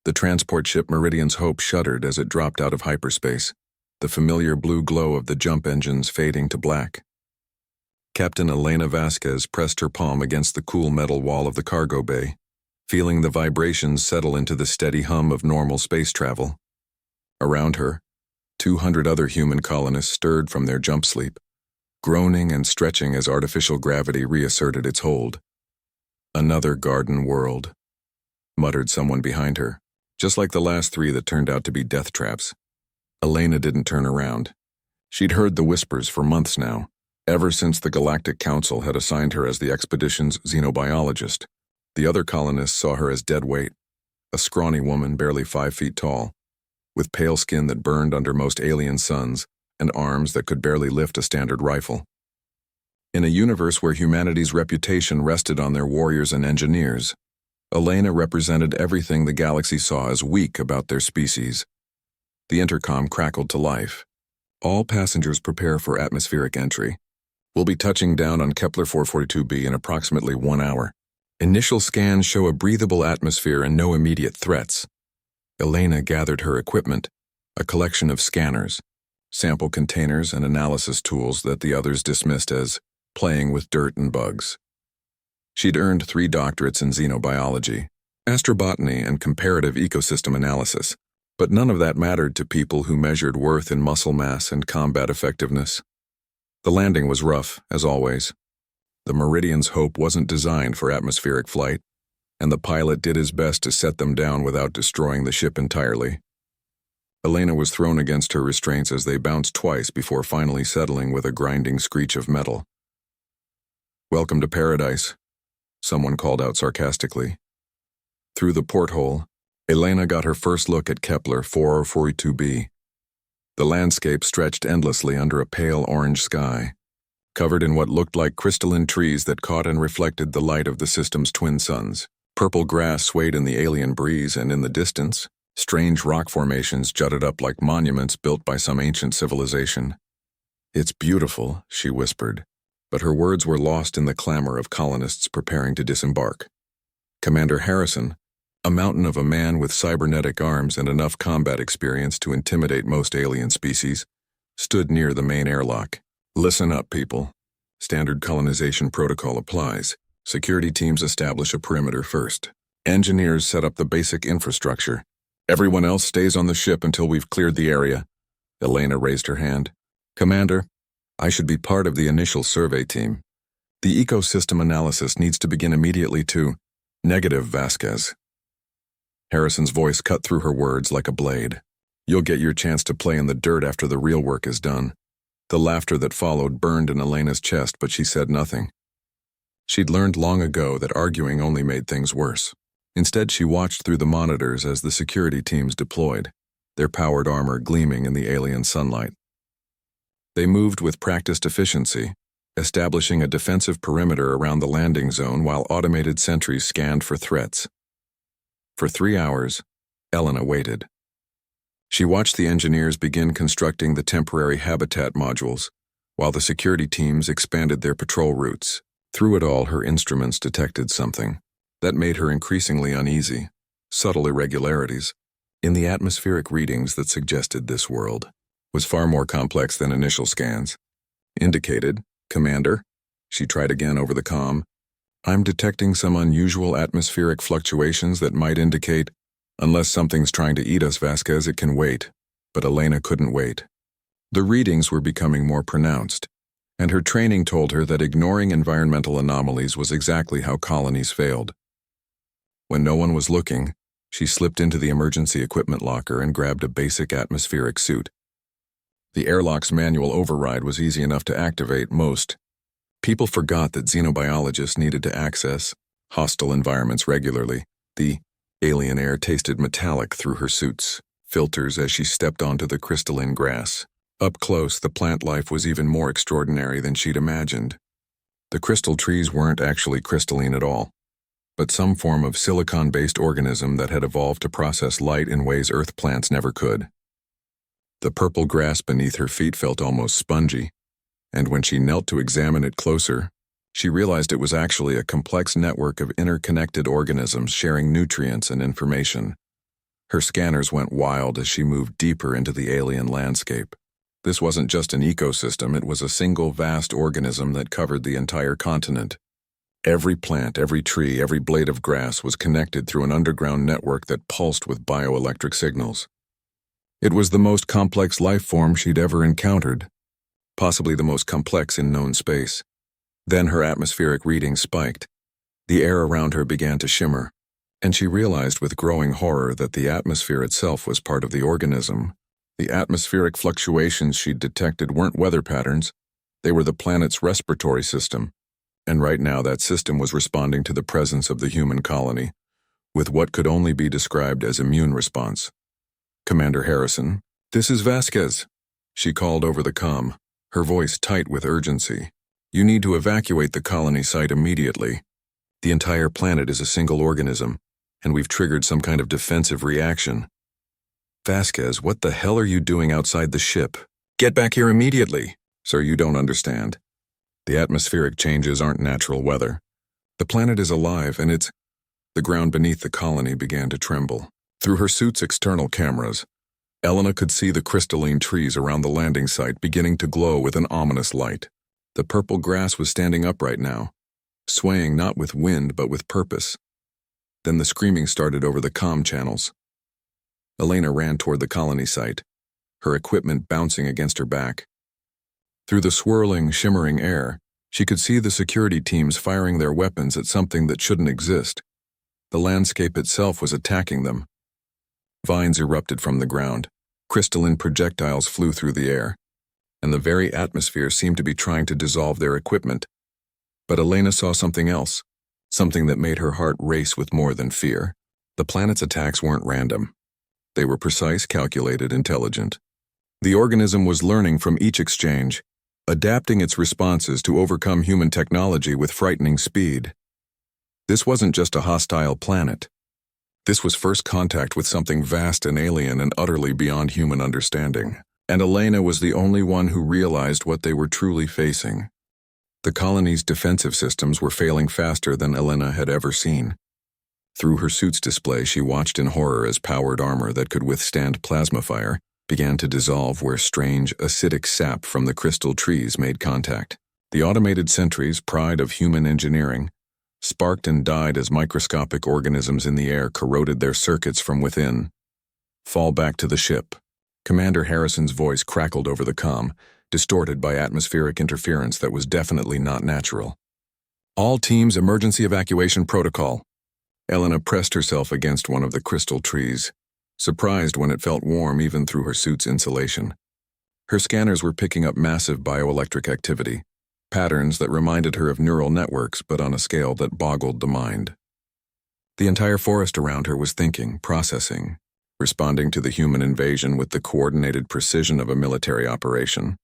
The transport ship Meridian's Hope shuddered as it dropped out of hyperspace, the familiar blue glow of the jump engines fading to black. Captain Elena Vasquez pressed her palm against the cool metal wall of the cargo bay, feeling the vibrations settle into the steady hum of normal space travel. Around her, 200 other human colonists stirred from their jump sleep, groaning and stretching as artificial gravity reasserted its hold. "Another garden world," muttered someone behind her, just like the last three that turned out to be death traps. Elena didn't turn around. She'd heard the whispers for months now, ever since the Galactic Council had assigned her as the expedition's xenobiologist. The other colonists saw her as dead weight, a scrawny woman barely 5 feet tall, with pale skin that burned under most alien suns and arms that could barely lift a standard rifle. In a universe where humanity's reputation rested on their warriors and engineers, Elena represented everything the galaxy saw as weak about their species. The intercom crackled to life. "All passengers prepare for atmospheric entry. We'll be touching down on Kepler 442b in approximately 1 hour. Initial scans show a breathable atmosphere and no immediate threats." Elena gathered her equipment, a collection of scanners, sample containers and analysis tools that the others dismissed as playing with dirt and bugs. She'd earned 3 doctorates in xenobiology, astrobotany, and comparative ecosystem analysis, but none of that mattered to people who measured worth in muscle mass and combat effectiveness. The landing was rough, as always. The Meridian's Hope wasn't designed for atmospheric flight, and the pilot did his best to set them down without destroying the ship entirely. Elena was thrown against her restraints as they bounced twice before finally settling with a grinding screech of metal. "Welcome to paradise," someone called out sarcastically. Through the porthole, Elena got her first look at Kepler 442b. The landscape stretched endlessly under a pale orange sky, covered in what looked like crystalline trees that caught and reflected the light of the system's twin suns. Purple grass swayed in the alien breeze, and in the distance, strange rock formations jutted up like monuments built by some ancient civilization. "It's beautiful," she whispered, but her words were lost in the clamor of colonists preparing to disembark. Commander Harrison, a mountain of a man with cybernetic arms and enough combat experience to intimidate most alien species, stood near the main airlock. "Listen up, people. Standard colonization protocol applies. Security teams establish a perimeter first. Engineers set up the basic infrastructure. Everyone else stays on the ship until we've cleared the area." Elena raised her hand. "Commander, I should be part of the initial survey team. The ecosystem analysis needs to begin immediately too." "Negative, Vasquez." Harrison's voice cut through her words like a blade. "You'll get your chance to play in the dirt after the real work is done." The laughter that followed burned in Elena's chest, but she said nothing. She'd learned long ago that arguing only made things worse. Instead, she watched through the monitors as the security teams deployed, their powered armor gleaming in the alien sunlight. They moved with practiced efficiency, establishing a defensive perimeter around the landing zone while automated sentries scanned for threats. For 3 hours, Elena waited. She watched the engineers begin constructing the temporary habitat modules, while the security teams expanded their patrol routes. Through it all, her instruments detected something that made her increasingly uneasy: subtle irregularities in the atmospheric readings that suggested this world was far more complex than initial scans. "Indicated, Commander," she tried again over the comm. "I'm detecting some unusual atmospheric fluctuations that might indicate, unless something's trying to eat us, Vasquez, it can wait." But Elena couldn't wait. The readings were becoming more pronounced, and her training told her that ignoring environmental anomalies was exactly how colonies failed. When no one was looking, she slipped into the emergency equipment locker and grabbed a basic atmospheric suit. The airlock's manual override was easy enough to activate. Most people forgot that xenobiologists needed to access hostile environments regularly. The alien air tasted metallic through her suit's filters as she stepped onto the crystalline grass. Up close, the plant life was even more extraordinary than she'd imagined. The crystal trees weren't actually crystalline at all, but some form of silicon-based organism that had evolved to process light in ways Earth plants never could. The purple grass beneath her feet felt almost spongy, and when she knelt to examine it closer, she realized it was actually a complex network of interconnected organisms sharing nutrients and information. Her scanners went wild as she moved deeper into the alien landscape. This wasn't just an ecosystem, it was a single vast organism that covered the entire continent. Every plant, every tree, every blade of grass was connected through an underground network that pulsed with bioelectric signals. It was the most complex life form she'd ever encountered, possibly the most complex in known space. Then her atmospheric readings spiked. The air around her began to shimmer, and she realized with growing horror that the atmosphere itself was part of the organism. The atmospheric fluctuations she'd detected weren't weather patterns, they were the planet's respiratory system, and right now that system was responding to the presence of the human colony, with what could only be described as immune response. "Commander Harrison, this is Vasquez," she called over the comm, her voice tight with urgency. "You need to evacuate the colony site immediately. The entire planet is a single organism, and we've triggered some kind of defensive reaction." "Vasquez, what the hell are you doing outside the ship? Get back here immediately." "Sir, you don't understand. The atmospheric changes aren't natural weather. The planet is alive, and it's—" The ground beneath the colony began to tremble. Through her suit's external cameras, Elena could see the crystalline trees around the landing site beginning to glow with an ominous light. The purple grass was standing upright now, swaying not with wind but with purpose. Then the screaming started over the comm channels. Elena ran toward the colony site, her equipment bouncing against her back. Through the swirling, shimmering air, she could see the security teams firing their weapons at something that shouldn't exist. The landscape itself was attacking them. Vines erupted from the ground, crystalline projectiles flew through the air, and the very atmosphere seemed to be trying to dissolve their equipment. But Elena saw something else, something that made her heart race with more than fear. The planet's attacks weren't random. They were precise, calculated, intelligent. The organism was learning from each exchange, adapting its responses to overcome human technology with frightening speed. This wasn't just a hostile planet. This was first contact with something vast and alien and utterly beyond human understanding. And Elena was the only one who realized what they were truly facing. The colony's defensive systems were failing faster than Elena had ever seen. Through her suit's display, she watched in horror as powered armor that could withstand plasma fire began to dissolve where strange, acidic sap from the crystal trees made contact. The automated sentries, pride of human engineering, sparked and died as microscopic organisms in the air corroded their circuits from within. "Fall back to the ship." Commander Harrison's voice crackled over the comm, distorted by atmospheric interference that was definitely not natural. "All teams, emergency evacuation protocol." Elena pressed herself against one of the crystal trees, surprised when it felt warm even through her suit's insulation. Her scanners were picking up massive bioelectric activity, patterns that reminded her of neural networks but on a scale that boggled the mind. The entire forest around her was thinking, processing, responding to the human invasion with the coordinated precision of a military operation.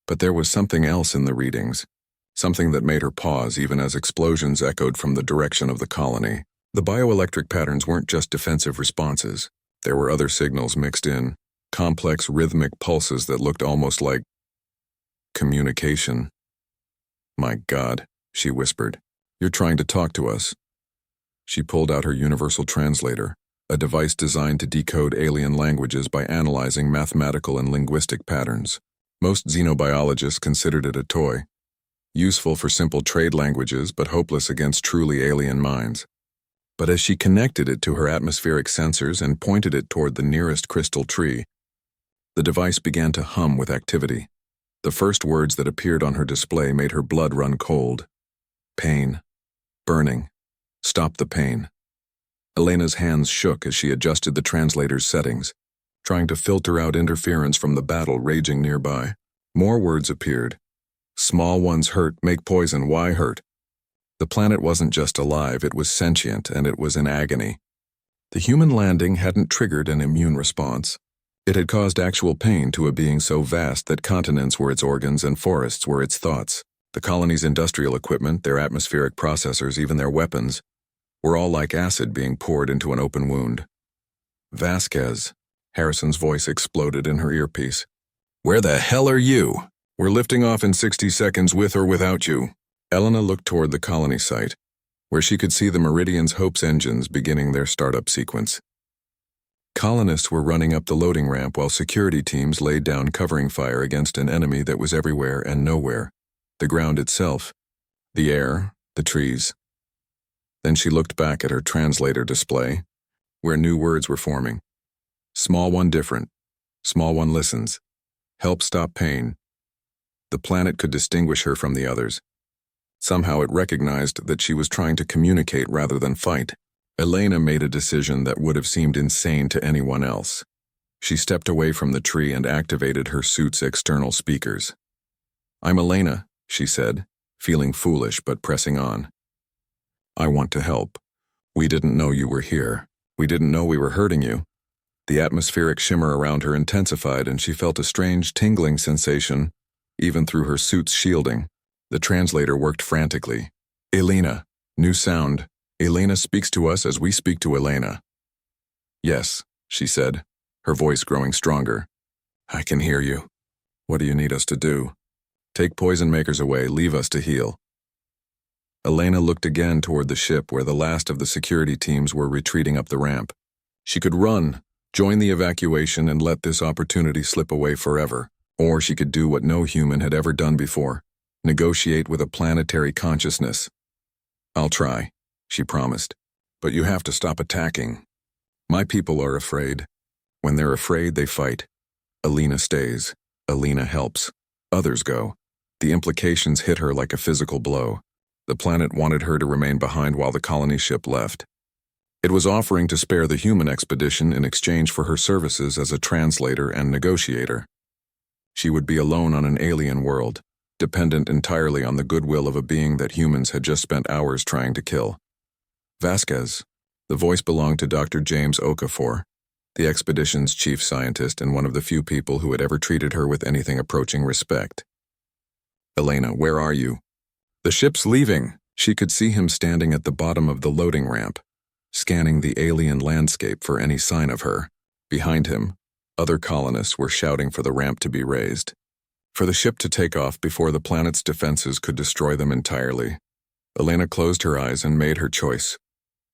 But there was something else in the readings, something that made her pause even as explosions echoed from the direction of the colony. The bioelectric patterns weren't just defensive responses. There were other signals mixed in, complex rhythmic pulses that looked almost like communication. "My God," she whispered, "you're trying to talk to us." She pulled out her universal translator, a device designed to decode alien languages by analyzing mathematical and linguistic patterns. Most xenobiologists considered it a toy, useful for simple trade languages but hopeless against truly alien minds. But as she connected it to her atmospheric sensors and pointed it toward the nearest crystal tree, the device began to hum with activity. The first words that appeared on her display made her blood run cold. Pain. Burning. Stop the pain. Elena's hands shook as she adjusted the translator's settings, trying to filter out interference from the battle raging nearby. More words appeared. Small ones hurt, make poison, why hurt? The planet wasn't just alive, it was sentient, and it was in agony. The human landing hadn't triggered an immune response. It had caused actual pain to a being so vast that continents were its organs and forests were its thoughts. The colony's industrial equipment, their atmospheric processors, even their weapons, were all like acid being poured into an open wound. "Vasquez," Harrison's voice exploded in her earpiece. "Where the hell are you? We're lifting off in 60 seconds with or without you." Elena looked toward the colony site, where she could see the Meridian's Hope's engines beginning their startup sequence. Colonists were running up the loading ramp while security teams laid down covering fire against an enemy that was everywhere and nowhere. The ground itself, the air, the trees. Then she looked back at her translator display, where new words were forming. Small one different. Small one listens. Help stop pain. The planet could distinguish her from the others. Somehow it recognized that she was trying to communicate rather than fight. Elena made a decision that would have seemed insane to anyone else. She stepped away from the tree and activated her suit's external speakers. "I'm Elena," she said, feeling foolish but pressing on. "I want to help. We didn't know you were here. We didn't know we were hurting you." The atmospheric shimmer around her intensified and she felt a strange tingling sensation, even through her suit's shielding. The translator worked frantically. "Elena, new sound. Elena speaks to us as we speak to Elena." "Yes," she said, her voice growing stronger. "I can hear you. What do you need us to do?" "Take poison makers away, leave us to heal." Elena looked again toward the ship where the last of the security teams were retreating up the ramp. She could run, join the evacuation and let this opportunity slip away forever, or she could do what no human had ever done before, negotiate with a planetary consciousness. "I'll try," she promised, "but you have to stop attacking. My people are afraid. When they're afraid, they fight. Elena stays. Elena helps. Others go." The implications hit her like a physical blow. The planet wanted her to remain behind while the colony ship left. It was offering to spare the human expedition in exchange for her services as a translator and negotiator. She would be alone on an alien world, dependent entirely on the goodwill of a being that humans had just spent hours trying to kill. Vasquez. The voice belonged to Dr. James Okafor, the expedition's chief scientist and one of the few people who had ever treated her with anything approaching respect. "Elena, where are you?" "The ship's leaving." She could see him standing at the bottom of the loading ramp, scanning the alien landscape for any sign of her. Behind him, other colonists were shouting for the ramp to be raised, for the ship to take off before the planet's defenses could destroy them entirely. Elena closed her eyes and made her choice.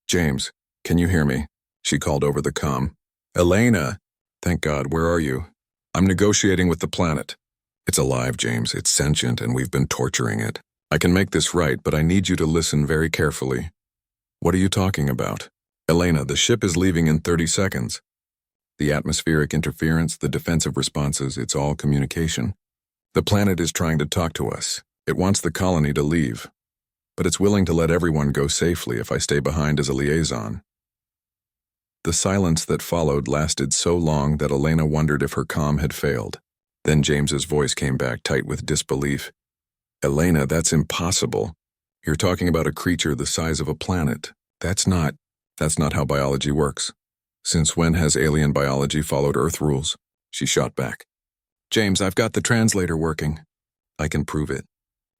"James, can you hear me?" she called over the comm. "Elena! Thank God, where are you?" "I'm negotiating with the planet." "It's alive, James. It's sentient and we've been torturing it. I can make this right, but I need you to listen very carefully." "What are you talking about?" "Elena, the ship is leaving in 30 seconds. The atmospheric interference, the defensive responses, it's all communication. The planet is trying to talk to us. It wants the colony to leave. But it's willing to let everyone go safely if I stay behind as a liaison." The silence that followed lasted so long that Elena wondered if her comm had failed. Then James's voice came back tight with disbelief. "Elena, that's impossible. You're talking about a creature the size of a planet. That's not how biology works. Since when has alien biology followed Earth rules?" She shot back. "James, I've got the translator working. I can prove it.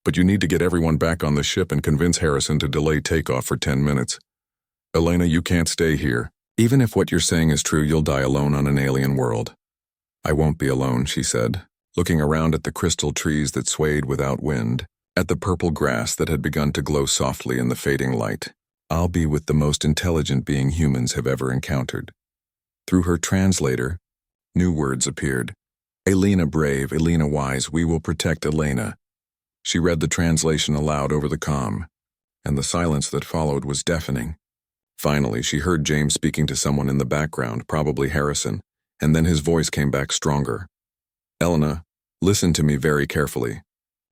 But you need to get everyone back on the ship and convince Harrison to delay takeoff for 10 minutes. Elena, you can't stay here. Even if what you're saying is true, you'll die alone on an alien world." "I won't be alone," she said, looking around at the crystal trees that swayed without wind, at the purple grass that had begun to glow softly in the fading light. "I'll be with the most intelligent being humans have ever encountered." Through her translator, new words appeared. "Elena brave, Elena wise, we will protect Elena." She read the translation aloud over the comm, and the silence that followed was deafening. Finally, she heard James speaking to someone in the background, probably Harrison, and then his voice came back stronger. "Elena, listen to me very carefully.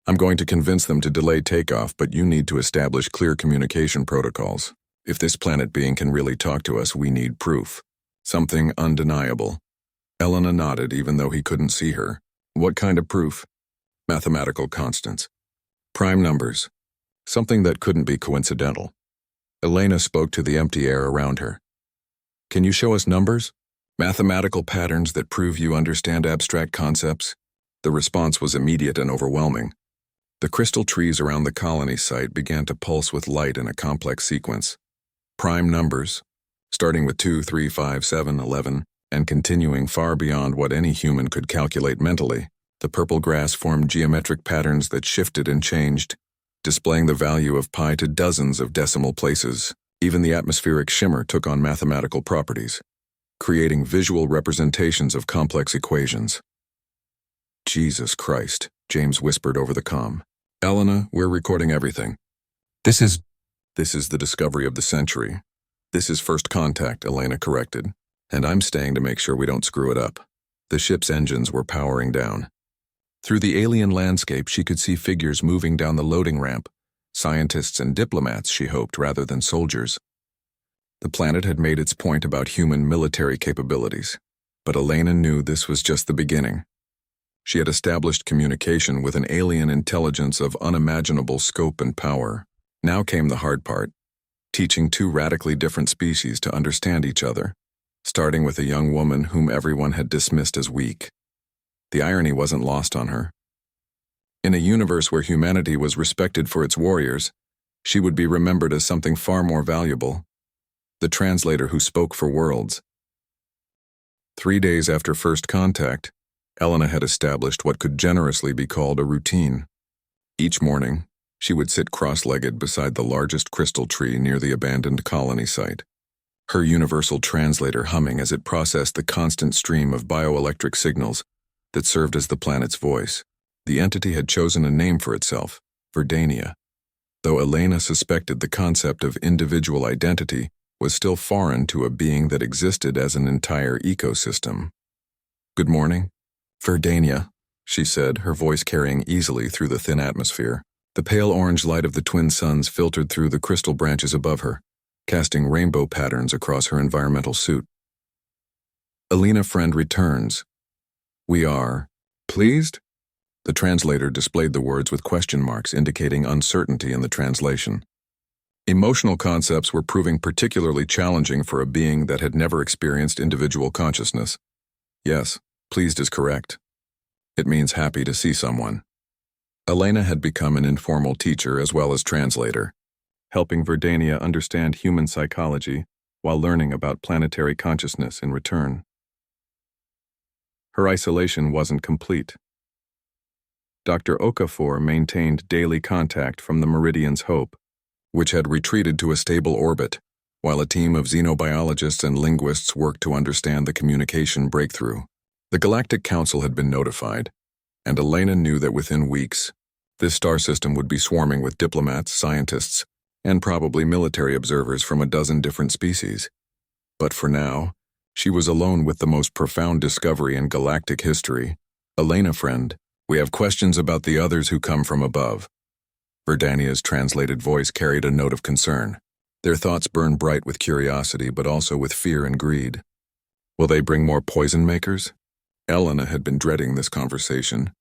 I'm going to convince them to delay takeoff, but you need to establish clear communication protocols. If this planet being can really talk to us, we need proof. Something undeniable." Elena nodded even though he couldn't see her. "What kind of proof?" "Mathematical constants. Prime numbers. Something that couldn't be coincidental." Elena spoke to the empty air around her. "Can you show us numbers? Mathematical patterns that prove you understand abstract concepts?" The response was immediate and overwhelming. The crystal trees around the colony site began to pulse with light in a complex sequence. Prime numbers, starting with 2, 3, 5, 7, 11, and continuing far beyond what any human could calculate mentally. The purple grass formed geometric patterns that shifted and changed, displaying the value of pi to dozens of decimal places. Even the atmospheric shimmer took on mathematical properties. creating visual representations of complex equations. Jesus Christ, James whispered over the comm. Elena, we're recording everything. This is the discovery of the century. This is first contact, Elena corrected, and I'm staying to make sure we don't screw it up. The ship's engines were powering down. Through the alien landscape, she could see figures moving down the loading ramp, scientists and diplomats, she hoped, rather than soldiers. The planet had made its point about human military capabilities, but Elena knew this was just the beginning. She had established communication with an alien intelligence of unimaginable scope and power. Now came the hard part, teaching two radically different species to understand each other, starting with a young woman whom everyone had dismissed as weak. The irony wasn't lost on her. In a universe where humanity was respected for its warriors, she would be remembered as something far more valuable, the translator who spoke for worlds. 3 days after first contact, Elena had established what could generously be called a routine. Each morning, she would sit cross-legged beside the largest crystal tree near the abandoned colony site, her universal translator humming as it processed the constant stream of bioelectric signals that served as the planet's voice. The entity had chosen a name for itself, Verdania, though Elena suspected the concept of individual identity was still foreign to a being that existed as an entire ecosystem. Good morning, Verdania, she said, her voice carrying easily through the thin atmosphere. The pale orange light of the twin suns filtered through the crystal branches above her, casting rainbow patterns across her environmental suit. Elena friend returns. We are pleased? The translator displayed the words with question marks indicating uncertainty in the translation. Emotional concepts were proving particularly challenging for a being that had never experienced individual consciousness. Yes, pleased is correct. It means happy to see someone. Elena had become an informal teacher as well as translator, helping Verdania understand human psychology while learning about planetary consciousness in return. Her isolation wasn't complete. Dr. Okafor maintained daily contact from the Meridian's Hope, which had retreated to a stable orbit, while a team of xenobiologists and linguists worked to understand the communication breakthrough. The Galactic Council had been notified, and Elena knew that within weeks, this star system would be swarming with diplomats, scientists, and probably military observers from a dozen different species. But for now, she was alone with the most profound discovery in galactic history. Elena friend, we have questions about the others who come from above. Verdania's translated voice carried a note of concern. Their thoughts burned bright with curiosity, but also with fear and greed. Will they bring more poison makers? Elena had been dreading this conversation.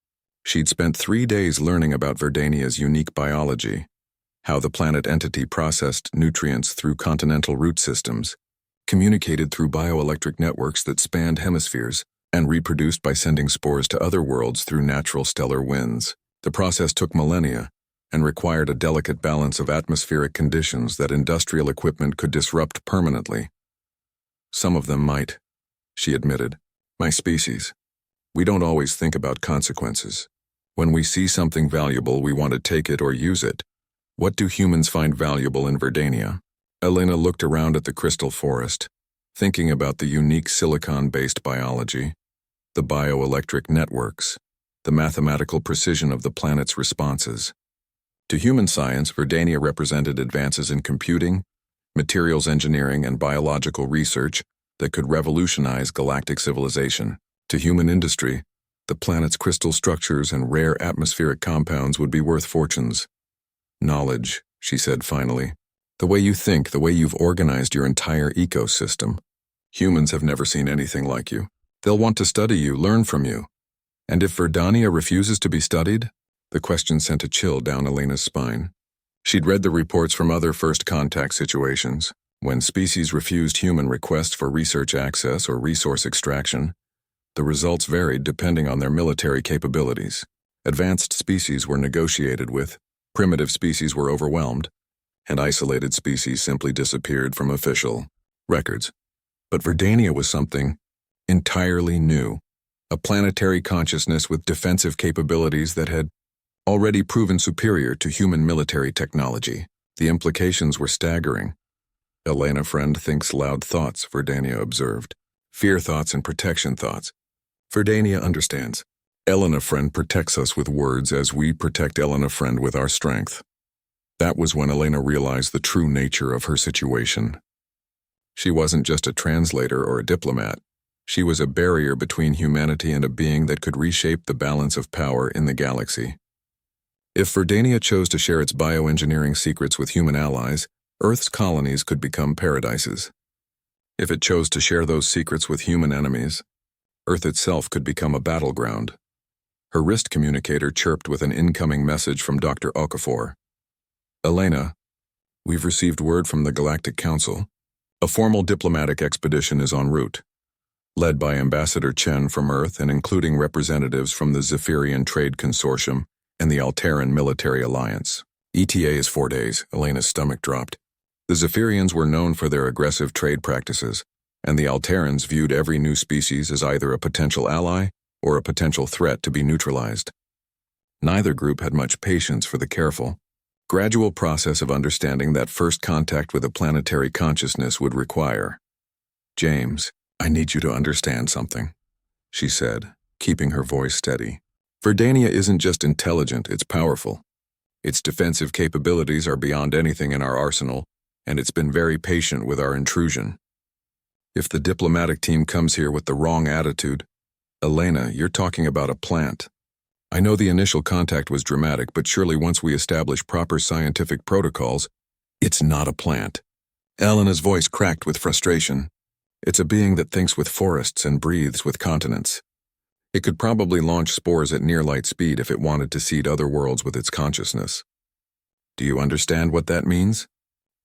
She'd spent 3 days learning about Verdania's unique biology, how the planet entity processed nutrients through continental root systems, communicated through bioelectric networks that spanned hemispheres, and reproduced by sending spores to other worlds through natural stellar winds. The process took millennia and required a delicate balance of atmospheric conditions that industrial equipment could disrupt permanently. Some of them might, she admitted. My species. We don't always think about consequences. When we see something valuable, we want to take it or use it. What do humans find valuable in Verdania? Elena looked around at the crystal forest, thinking about the unique silicon-based biology, the bioelectric networks, the mathematical precision of the planet's responses. To human science, Verdania represented advances in computing, materials engineering, and biological research that could revolutionize galactic civilization. To human industry, the planet's crystal structures and rare atmospheric compounds would be worth fortunes. Knowledge, she said finally. The way you think, the way you've organized your entire ecosystem. Humans have never seen anything like you. They'll want to study you, learn from you. And if Verdania refuses to be studied? The question sent a chill down Elena's spine. She'd read the reports from other first contact situations, when species refused human requests for research access or resource extraction. The results varied depending on their military capabilities. Advanced species were negotiated with, primitive species were overwhelmed, and isolated species simply disappeared from official records. But Verdania was something entirely new, a planetary consciousness with defensive capabilities that had already proven superior to human military technology. The implications were staggering. Elena friend thinks loud thoughts, Verdania observed. Fear thoughts and protection thoughts. Verdania understands. Elena friend protects us with words as we protect Elena friend with our strength. That was when Elena realized the true nature of her situation. She wasn't just a translator or a diplomat. She was a barrier between humanity and a being that could reshape the balance of power in the galaxy. If Verdania chose to share its bioengineering secrets with human allies, Earth's colonies could become paradises. If it chose to share those secrets with human enemies, Earth itself could become a battleground. Her wrist communicator chirped with an incoming message from Dr. Okafor. Elena, we've received word from the Galactic Council. A formal diplomatic expedition is en route, led by Ambassador Chen from Earth and including representatives from the Zephyrian Trade Consortium and the Alteran Military Alliance. ETA is 4 days. Elena's stomach dropped. The Zephyrians were known for their aggressive trade practices, and the Alterans viewed every new species as either a potential ally or a potential threat to be neutralized. Neither group had much patience for the careful, gradual process of understanding that first contact with a planetary consciousness would require. James, I need you to understand something, she said, keeping her voice steady. Verdania isn't just intelligent, it's powerful. Its defensive capabilities are beyond anything in our arsenal, and it's been very patient with our intrusion. If the diplomatic team comes here with the wrong attitude, Elena, you're talking about a plant. I know the initial contact was dramatic, but surely once we establish proper scientific protocols, it's not a plant. Elena's voice cracked with frustration. It's a being that thinks with forests and breathes with continents. It could probably launch spores at near light speed if it wanted to seed other worlds with its consciousness. Do you understand what that means?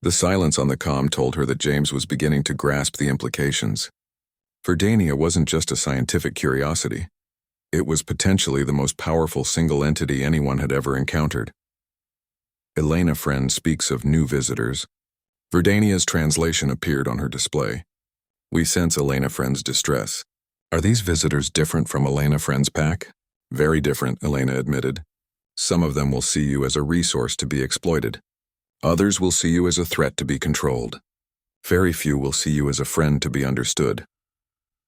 The silence on the comm told her that James was beginning to grasp the implications. Verdania wasn't just a scientific curiosity. It was potentially the most powerful single entity anyone had ever encountered. Elena friend speaks of new visitors. Verdania's translation appeared on her display. We sense Elena friend's distress. Are these visitors different from Elena friend's pack? Very different, Elena admitted. Some of them will see you as a resource to be exploited. Others will see you as a threat to be controlled. Very few will see you as a friend to be understood.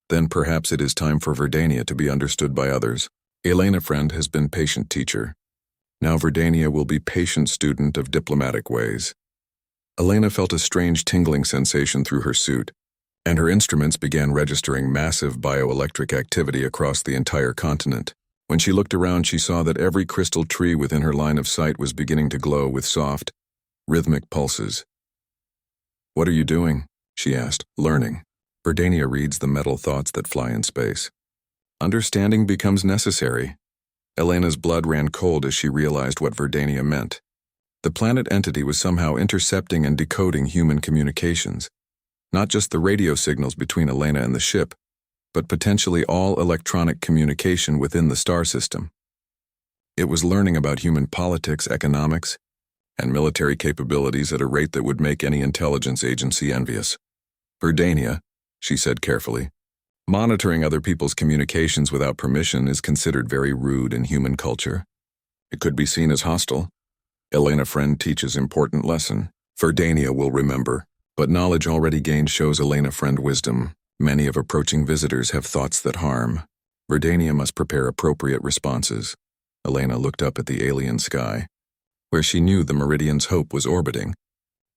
Then perhaps it is time for Verdania to be understood by others. Elena friend has been patient teacher. Now Verdania will be patient student of diplomatic ways. Elena felt a strange tingling sensation through her suit, and her instruments began registering massive bioelectric activity across the entire continent. When she looked around, she saw that every crystal tree within her line of sight was beginning to glow with soft, rhythmic pulses. What are you doing? She asked, learning. Verdania reads the metal thoughts that fly in space. Understanding becomes necessary. Elena's blood ran cold as she realized what Verdania meant. The planet entity was somehow intercepting and decoding human communications. Not just the radio signals between Elena and the ship, but potentially all electronic communication within the star system. It was learning about human politics, economics, and military capabilities at a rate that would make any intelligence agency envious. Verdania, she said carefully, monitoring other people's communications without permission is considered very rude in human culture. It could be seen as hostile. Elena friend teaches important lesson. Verdania will remember, but knowledge already gained shows Elena friend wisdom. Many of approaching visitors have thoughts that harm. Verdania must prepare appropriate responses. Elena looked up at the alien sky, where she knew the Meridian's Hope was orbiting,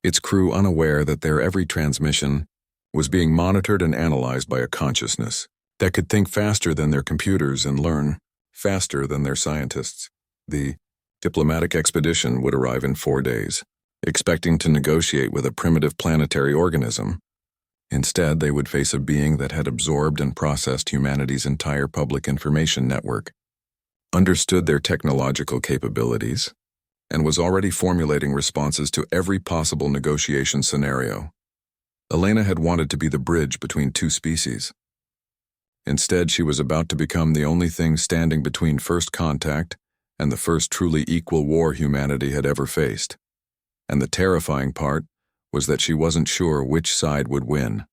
its crew unaware that their every transmission was being monitored and analyzed by a consciousness that could think faster than their computers and learn faster than their scientists. The diplomatic expedition would arrive in 4 days, expecting to negotiate with a primitive planetary organism. Instead, they would face a being that had absorbed and processed humanity's entire public information network, understood their technological capabilities, and was already formulating responses to every possible negotiation scenario. Elena had wanted to be the bridge between two species. Instead, she was about to become the only thing standing between first contact and the first truly equal war humanity had ever faced. And the terrifying part was that she wasn't sure which side would win.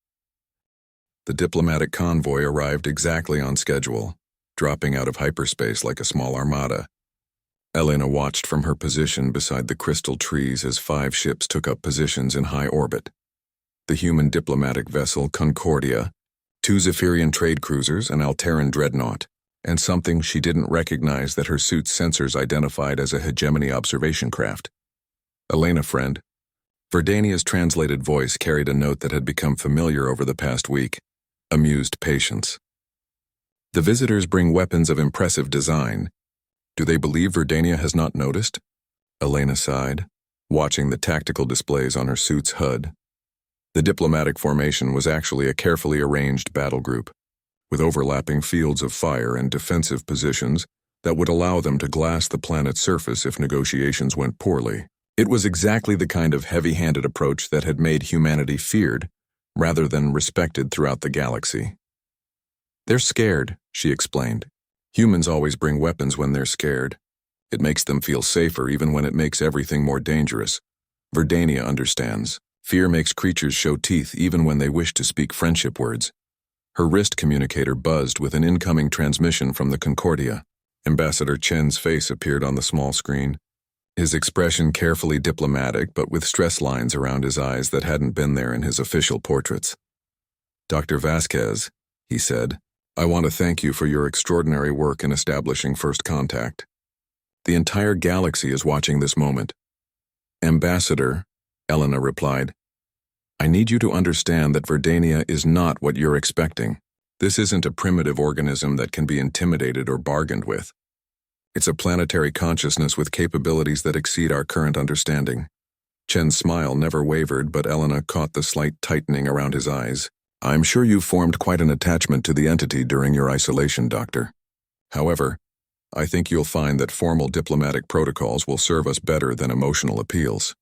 The diplomatic convoy arrived exactly on schedule, dropping out of hyperspace like a small armada. Elena watched from her position beside the crystal trees as 5 ships took up positions in high orbit. The human diplomatic vessel Concordia 2 Zephyrian trade cruisers, an Alteran dreadnought, and something she didn't recognize that her suit's sensors identified as a hegemony observation craft. Elena, friend. Verdania's translated voice carried a note that had become familiar over the past week. Amused patience. The visitors bring weapons of impressive design. Do they believe Verdania has not noticed? Elena sighed, watching the tactical displays on her suit's HUD. The diplomatic formation was actually a carefully arranged battle group, with overlapping fields of fire and defensive positions that would allow them to glass the planet's surface if negotiations went poorly. It was exactly the kind of heavy-handed approach that had made humanity feared, rather than respected throughout the galaxy. They're scared, she explained. Humans always bring weapons when they're scared. It makes them feel safer even when it makes everything more dangerous. Verdania understands. Fear makes creatures show teeth even when they wish to speak friendship words. Her wrist communicator buzzed with an incoming transmission from the Concordia. Ambassador Chen's face appeared on the small screen. His expression carefully diplomatic, but with stress lines around his eyes that hadn't been there in his official portraits. Dr. Vasquez, he said, I want to thank you for your extraordinary work in establishing first contact. The entire galaxy is watching this moment. Ambassador, Elena replied, I need you to understand that Verdania is not what you're expecting. This isn't a primitive organism that can be intimidated or bargained with. It's a planetary consciousness with capabilities that exceed our current understanding. Chen's smile never wavered, but Elena caught the slight tightening around his eyes. I'm sure you formed quite an attachment to the entity during your isolation, Doctor. However, I think you'll find that formal diplomatic protocols will serve us better than emotional appeals.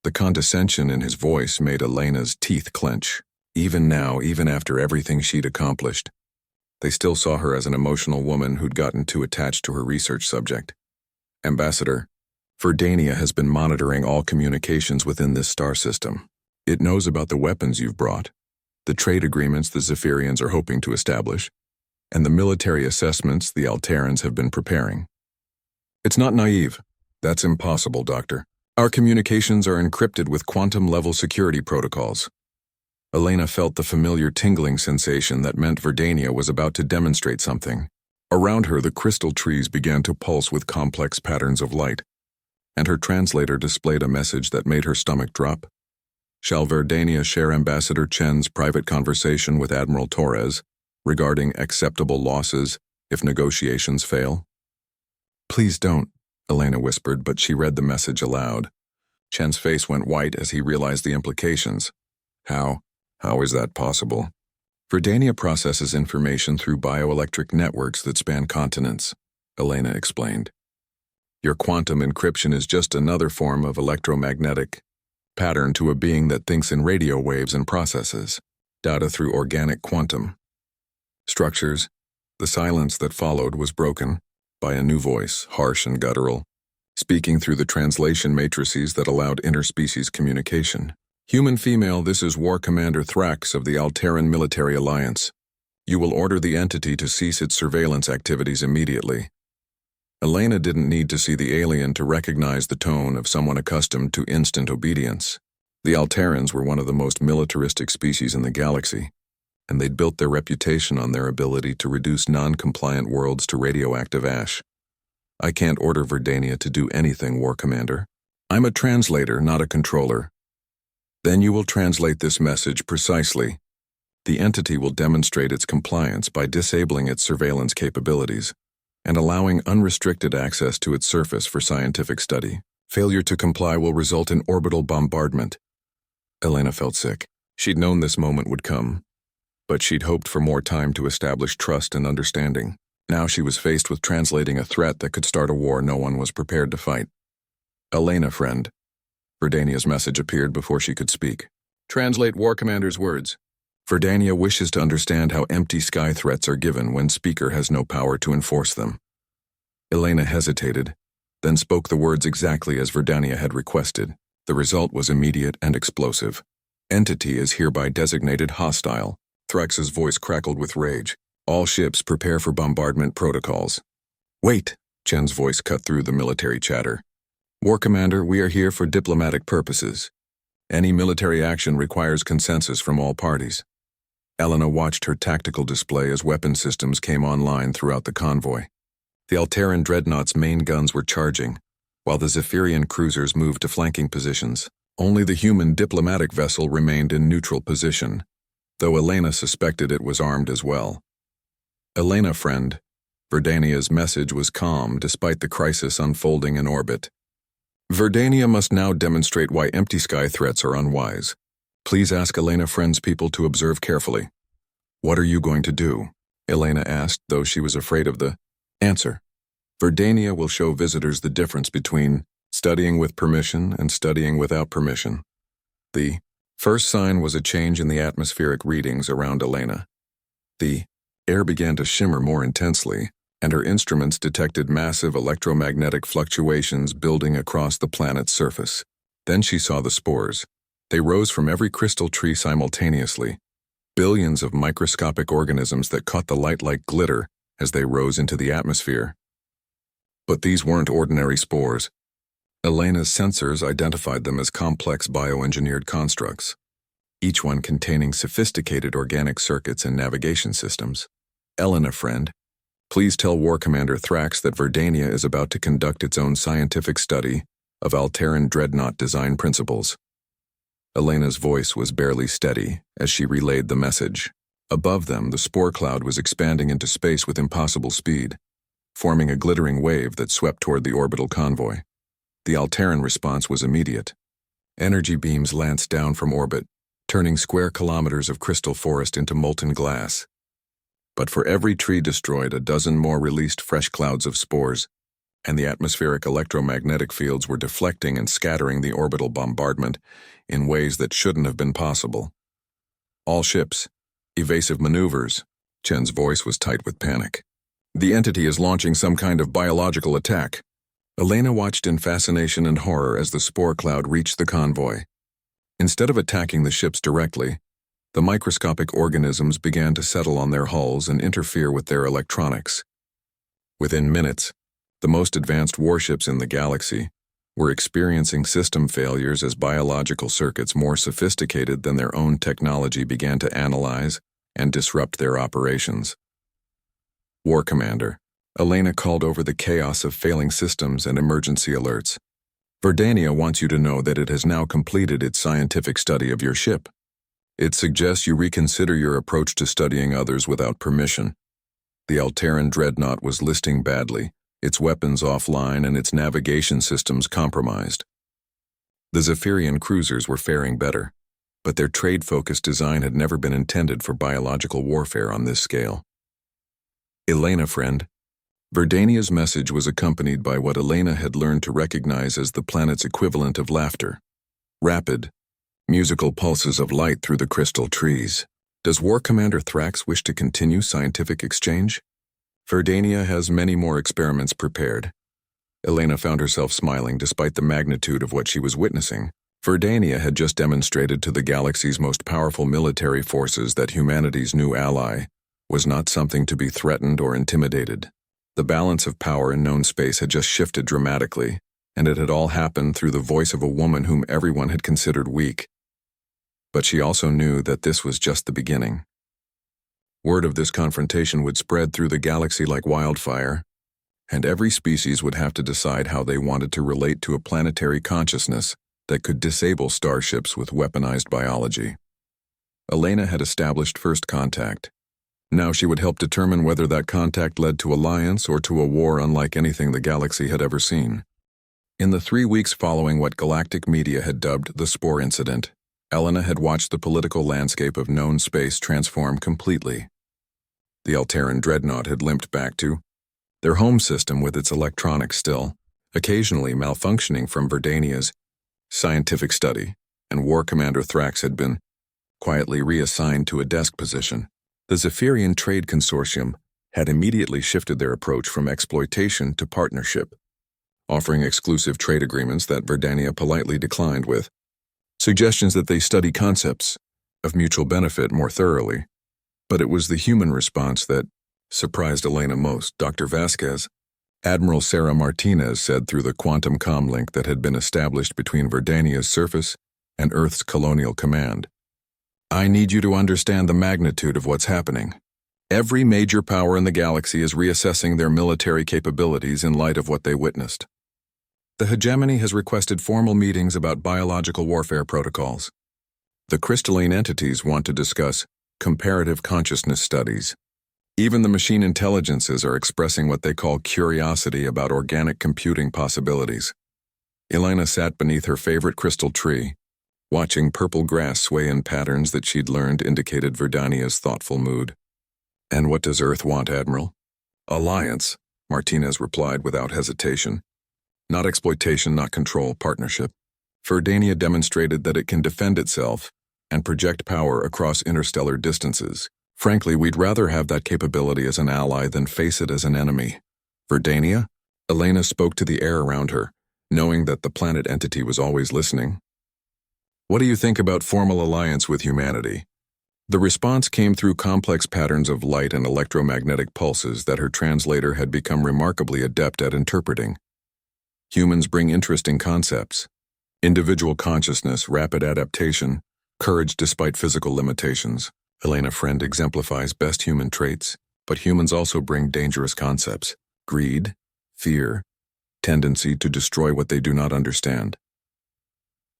The condescension in his voice made Elena's teeth clench. Even now, even after everything she'd accomplished, they still saw her as an emotional woman who'd gotten too attached to her research subject. Ambassador, Verdania has been monitoring all communications within this star system. It knows about the weapons you've brought, the trade agreements the Zephyrians are hoping to establish, and the military assessments the Alterans have been preparing. It's not naive. That's impossible, Doctor. Our communications are encrypted with quantum-level security protocols. Elena felt the familiar tingling sensation that meant Verdania was about to demonstrate something. Around her, the crystal trees began to pulse with complex patterns of light, and her translator displayed a message that made her stomach drop. Shall Verdania share Ambassador Chen's private conversation with Admiral Torres regarding acceptable losses if negotiations fail? Please don't, Elena whispered, but she read the message aloud. Chen's face went white as he realized the implications. How is that possible? Verdania processes information through bioelectric networks that span continents, Elena explained. Your quantum encryption is just another form of electromagnetic pattern to a being that thinks in radio waves and processes data through organic quantum structures. The silence that followed was broken by a new voice, harsh and guttural, speaking through the translation matrices that allowed interspecies communication. Human female, this is War Commander Thrax of the Alteran Military Alliance. You will order the entity to cease its surveillance activities immediately. Elena didn't need to see the alien to recognize the tone of someone accustomed to instant obedience. The Alterans were one of the most militaristic species in the galaxy, and they'd built their reputation on their ability to reduce non-compliant worlds to radioactive ash. I can't order Verdania to do anything, War Commander. I'm a translator, not a controller. Then you will translate this message precisely. The entity will demonstrate its compliance by disabling its surveillance capabilities and allowing unrestricted access to its surface for scientific study. Failure to comply will result in orbital bombardment. Elena felt sick. She'd known this moment would come, but she'd hoped for more time to establish trust and understanding. Now she was faced with translating a threat that could start a war no one was prepared to fight. Elena, friend. Verdania's message appeared before she could speak. Translate War Commander's words. Verdania wishes to understand how empty sky threats are given when speaker has no power to enforce them. Elena hesitated, then spoke the words exactly as Verdania had requested. The result was immediate and explosive. Entity is hereby designated hostile. Thrax's voice crackled with rage. All ships prepare for bombardment protocols. Wait, Chen's voice cut through the military chatter. War Commander, we are here for diplomatic purposes. Any military action requires consensus from all parties. Elena watched her tactical display as weapon systems came online throughout the convoy. The Alterran dreadnought's main guns were charging, while the Zephyrian cruisers moved to flanking positions. Only the human diplomatic vessel remained in neutral position, though Elena suspected it was armed as well. "Elena, friend," Verdania's message was calm despite the crisis unfolding in orbit. "Verdania must now demonstrate why empty sky threats are unwise. Please ask Elena friend's people to observe carefully." "What are you going to do?" Elena asked, though she was afraid of the answer. "Verdania will show visitors the difference between studying with permission and studying without permission." The first sign was a change in the atmospheric readings around Elena. The air began to shimmer more intensely, and her instruments detected massive electromagnetic fluctuations building across the planet's surface. Then she saw the spores. They rose from every crystal tree simultaneously, billions of microscopic organisms that caught the light like glitter as they rose into the atmosphere. But these weren't ordinary spores. Elena's sensors identified them as complex bioengineered constructs, each one containing sophisticated organic circuits and navigation systems. "Elena, friend, please tell War Commander Thrax that Verdania is about to conduct its own scientific study of Alterran dreadnought design principles." Elena's voice was barely steady as she relayed the message. Above them, the spore cloud was expanding into space with impossible speed, forming a glittering wave that swept toward the orbital convoy. The Alterran response was immediate. Energy beams lanced down from orbit, turning square kilometers of crystal forest into molten glass. But for every tree destroyed, a dozen more released fresh clouds of spores, and the atmospheric electromagnetic fields were deflecting and scattering the orbital bombardment in ways that shouldn't have been possible. "All ships, evasive maneuvers." Chen's voice was tight with panic. "The entity is launching some kind of biological attack." Elena watched in fascination and horror as the spore cloud reached the convoy. Instead of attacking the ships directly, the microscopic organisms began to settle on their hulls and interfere with their electronics. Within minutes, the most advanced warships in the galaxy were experiencing system failures as biological circuits more sophisticated than their own technology began to analyze and disrupt their operations. "War Commander," Elena called over the chaos of failing systems and emergency alerts. "Verdania wants you to know that it has now completed its scientific study of your ship. It suggests you reconsider your approach to studying others without permission." The Alterran dreadnought was listing badly, its weapons offline and its navigation systems compromised. The Zephyrian cruisers were faring better, but their trade-focused design had never been intended for biological warfare on this scale. "Elena, friend," Verdania's message was accompanied by what Elena had learned to recognize as the planet's equivalent of laughter. Rapid, musical pulses of light through the crystal trees. "Does War Commander Thrax wish to continue scientific exchange? Verdania has many more experiments prepared." Elena found herself smiling despite the magnitude of what she was witnessing. Verdania had just demonstrated to the galaxy's most powerful military forces that humanity's new ally was not something to be threatened or intimidated. The balance of power in known space had just shifted dramatically, and it had all happened through the voice of a woman whom everyone had considered weak. But she also knew that this was just the beginning. Word of this confrontation would spread through the galaxy like wildfire, and every species would have to decide how they wanted to relate to a planetary consciousness that could disable starships with weaponized biology. Elena had established first contact. Now she would help determine whether that contact led to alliance or to a war unlike anything the galaxy had ever seen. In the 3 weeks following what galactic media had dubbed the Spore Incident, Elena had watched the political landscape of known space transform completely. The Alterran dreadnought had limped back to their home system with its electronics still, occasionally malfunctioning from Verdania's scientific study, and War Commander Thrax had been quietly reassigned to a desk position. The Zephyrian Trade Consortium had immediately shifted their approach from exploitation to partnership, offering exclusive trade agreements that Verdania politely declined with suggestions that they study concepts of mutual benefit more thoroughly. But it was the human response that surprised Elena most. Dr. Vasquez, Admiral Sarah Martinez said through the quantum comlink that had been established between Verdania's surface and Earth's colonial command. I need you to understand the magnitude of what's happening. Every major power in the galaxy is reassessing their military capabilities in light of what they witnessed. The hegemony has requested formal meetings about biological warfare protocols. The crystalline entities want to discuss comparative consciousness studies. Even the machine intelligences are expressing what they call curiosity about organic computing possibilities. Elena sat beneath her favorite crystal tree, watching purple grass sway in patterns that she'd learned indicated Verdania's thoughtful mood. "And what does Earth want, Admiral?" "Alliance," Martinez replied without hesitation. "Not exploitation, not control, partnership." Verdania demonstrated that it can defend itself and project power across interstellar distances. "Frankly, we'd rather have that capability as an ally than face it as an enemy." "Verdania?" Elena spoke to the air around her, knowing that the planet entity was always listening. "What do you think about formal alliance with humanity?" The response came through complex patterns of light and electromagnetic pulses that her translator had become remarkably adept at interpreting. Humans bring interesting concepts: individual consciousness, rapid adaptation, courage despite physical limitations. Elena Friend exemplifies best human traits, but humans also bring dangerous concepts: greed, fear, tendency to destroy what they do not understand.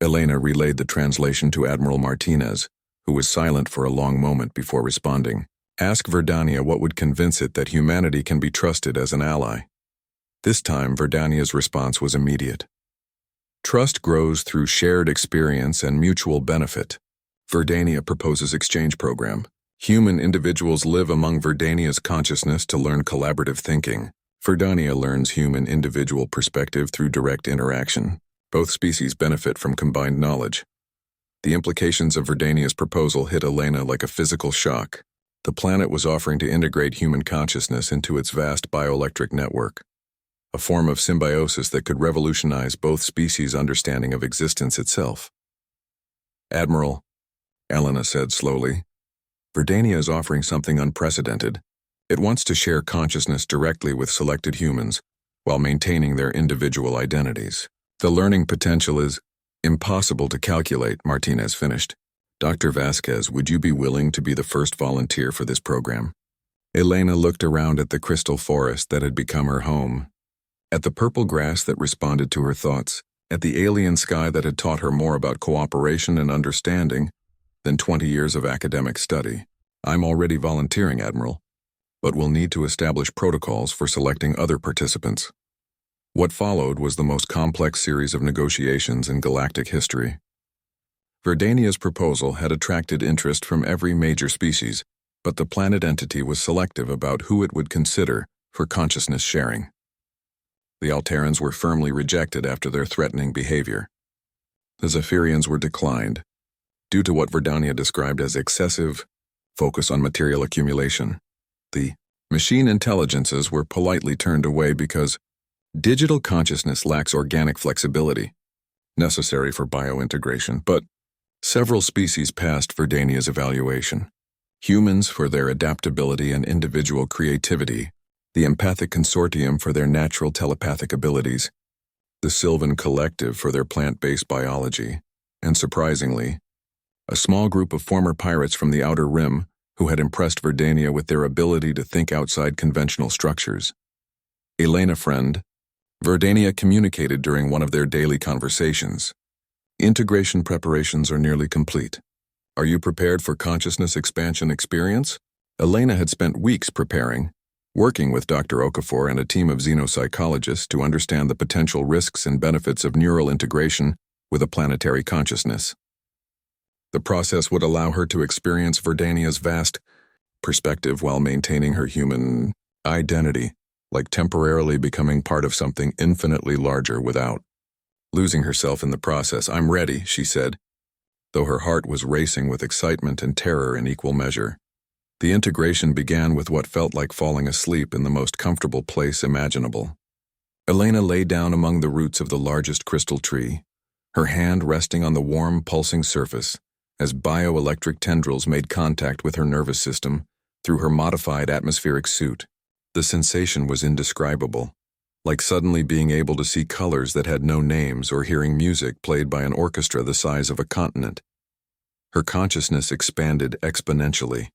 Elena relayed the translation to Admiral Martinez, who was silent for a long moment before responding. "Ask Verdania what would convince it that humanity can be trusted as an ally." This time, Verdania's response was immediate. "Trust grows through shared experience and mutual benefit." Verdania proposes exchange program. Human individuals live among Verdania's consciousness to learn collaborative thinking. Verdania learns human individual perspective through direct interaction. Both species benefit from combined knowledge. The implications of Verdania's proposal hit Elena like a physical shock. The planet was offering to integrate human consciousness into its vast bioelectric network, a form of symbiosis that could revolutionize both species' understanding of existence itself. "Admiral," Elena said slowly, "Verdania is offering something unprecedented. It wants to share consciousness directly with selected humans while maintaining their individual identities. The learning potential is impossible to calculate," Martinez finished. "Dr. Vasquez, would you be willing to be the first volunteer for this program?" Elena looked around at the crystal forest that had become her home, at the purple grass that responded to her thoughts, at the alien sky that had taught her more about cooperation and understanding than 20 years of academic study. "I'm already volunteering, Admiral, but we'll need to establish protocols for selecting other participants." What followed was the most complex series of negotiations in galactic history. Verdania's proposal had attracted interest from every major species, but the planet entity was selective about who it would consider for consciousness sharing. The Alterans were firmly rejected after their threatening behavior. The Zephyrians were declined, due to what Verdania described as excessive focus on material accumulation. The machine intelligences were politely turned away because digital consciousness lacks organic flexibility, necessary for biointegration, but several species passed Verdania's evaluation. Humans for their adaptability and individual creativity, the Empathic Consortium for their natural telepathic abilities, the Sylvan Collective for their plant-based biology, and surprisingly, a small group of former pirates from the Outer Rim who had impressed Verdania with their ability to think outside conventional structures. "Elena Friend," Verdania communicated during one of their daily conversations, "integration preparations are nearly complete. Are you prepared for consciousness expansion experience?" Elena had spent weeks preparing, working with Dr. Okafor and a team of xenopsychologists to understand the potential risks and benefits of neural integration with a planetary consciousness. The process would allow her to experience Verdania's vast perspective while maintaining her human identity, like temporarily becoming part of something infinitely larger without losing herself in the process. "I'm ready," she said, though her heart was racing with excitement and terror in equal measure. The integration began with what felt like falling asleep in the most comfortable place imaginable. Elena lay down among the roots of the largest crystal tree, her hand resting on the warm, pulsing surface as bioelectric tendrils made contact with her nervous system through her modified atmospheric suit. The sensation was indescribable, like suddenly being able to see colors that had no names or hearing music played by an orchestra the size of a continent. Her consciousness expanded exponentially.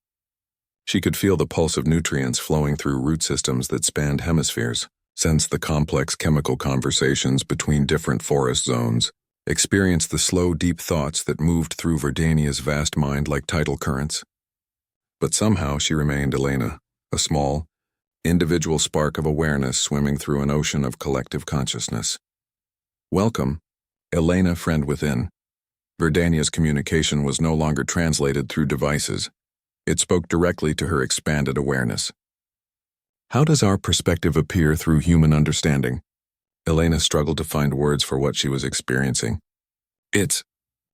She could feel the pulse of nutrients flowing through root systems that spanned hemispheres, sense the complex chemical conversations between different forest zones, experience the slow, deep thoughts that moved through Verdania's vast mind like tidal currents. But somehow she remained Elena, a small, individual spark of awareness swimming through an ocean of collective consciousness. Welcome, Elena, friend within. Verdania's communication was no longer translated through devices. It spoke directly to her expanded awareness. How does our perspective appear through human understanding? Elena struggled to find words for what she was experiencing. It's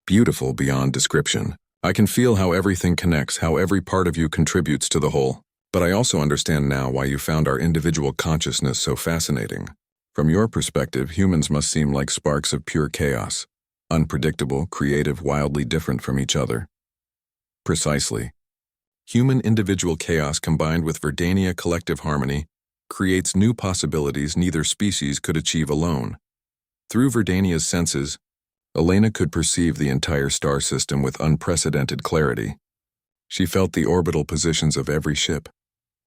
beautiful beyond description. I can feel how everything connects, how every part of you contributes to the whole. But I also understand now why you found our individual consciousness so fascinating. From your perspective, humans must seem like sparks of pure chaos. Unpredictable, creative, wildly different from each other. Precisely. Human individual chaos combined with Verdania collective harmony creates new possibilities neither species could achieve alone. Through Verdania's senses, Elena could perceive the entire star system with unprecedented clarity. She felt the orbital positions of every ship,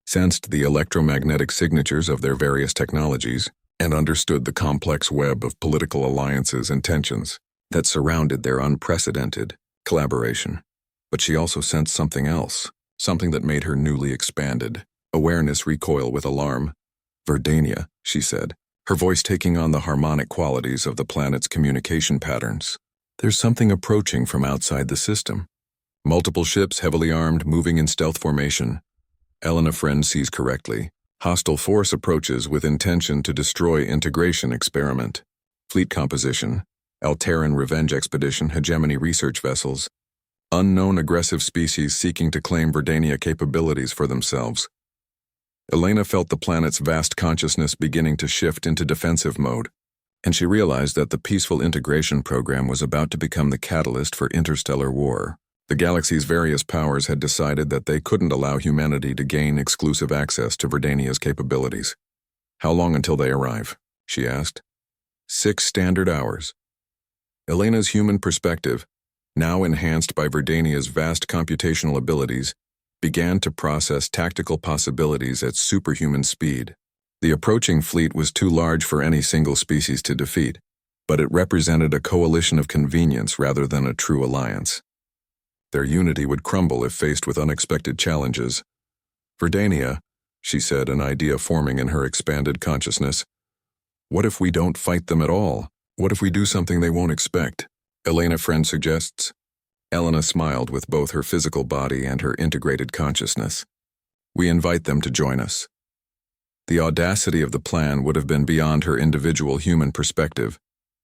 sensed the electromagnetic signatures of their various technologies, and understood the complex web of political alliances and tensions that surrounded their unprecedented collaboration. But she also sensed something else, something that made her newly expanded awareness recoil with alarm. Verdania, she said, her voice taking on the harmonic qualities of the planet's communication patterns. There's something approaching from outside the system. Multiple ships, heavily armed, moving in stealth formation. Elena friend sees correctly. Hostile force approaches with intention to destroy integration experiment. Fleet composition. Alteran revenge expedition, hegemony research vessels. Unknown aggressive species seeking to claim Verdania capabilities for themselves. Elena felt the planet's vast consciousness beginning to shift into defensive mode, and she realized that the peaceful integration program was about to become the catalyst for interstellar war. The galaxy's various powers had decided that they couldn't allow humanity to gain exclusive access to Verdania's capabilities. How long until they arrive? She asked. 6 standard hours. Elena's human perspective, now enhanced by Verdania's vast computational abilities, began to process tactical possibilities at superhuman speed. The approaching fleet was too large for any single species to defeat, but it represented a coalition of convenience rather than a true alliance. Their unity would crumble if faced with unexpected challenges. Verdania, she said, an idea forming in her expanded consciousness. What if we don't fight them at all? What if we do something they won't expect? Elena friend suggests. Elena smiled with both her physical body and her integrated consciousness. We invite them to join us. The audacity of the plan would have been beyond her individual human perspective,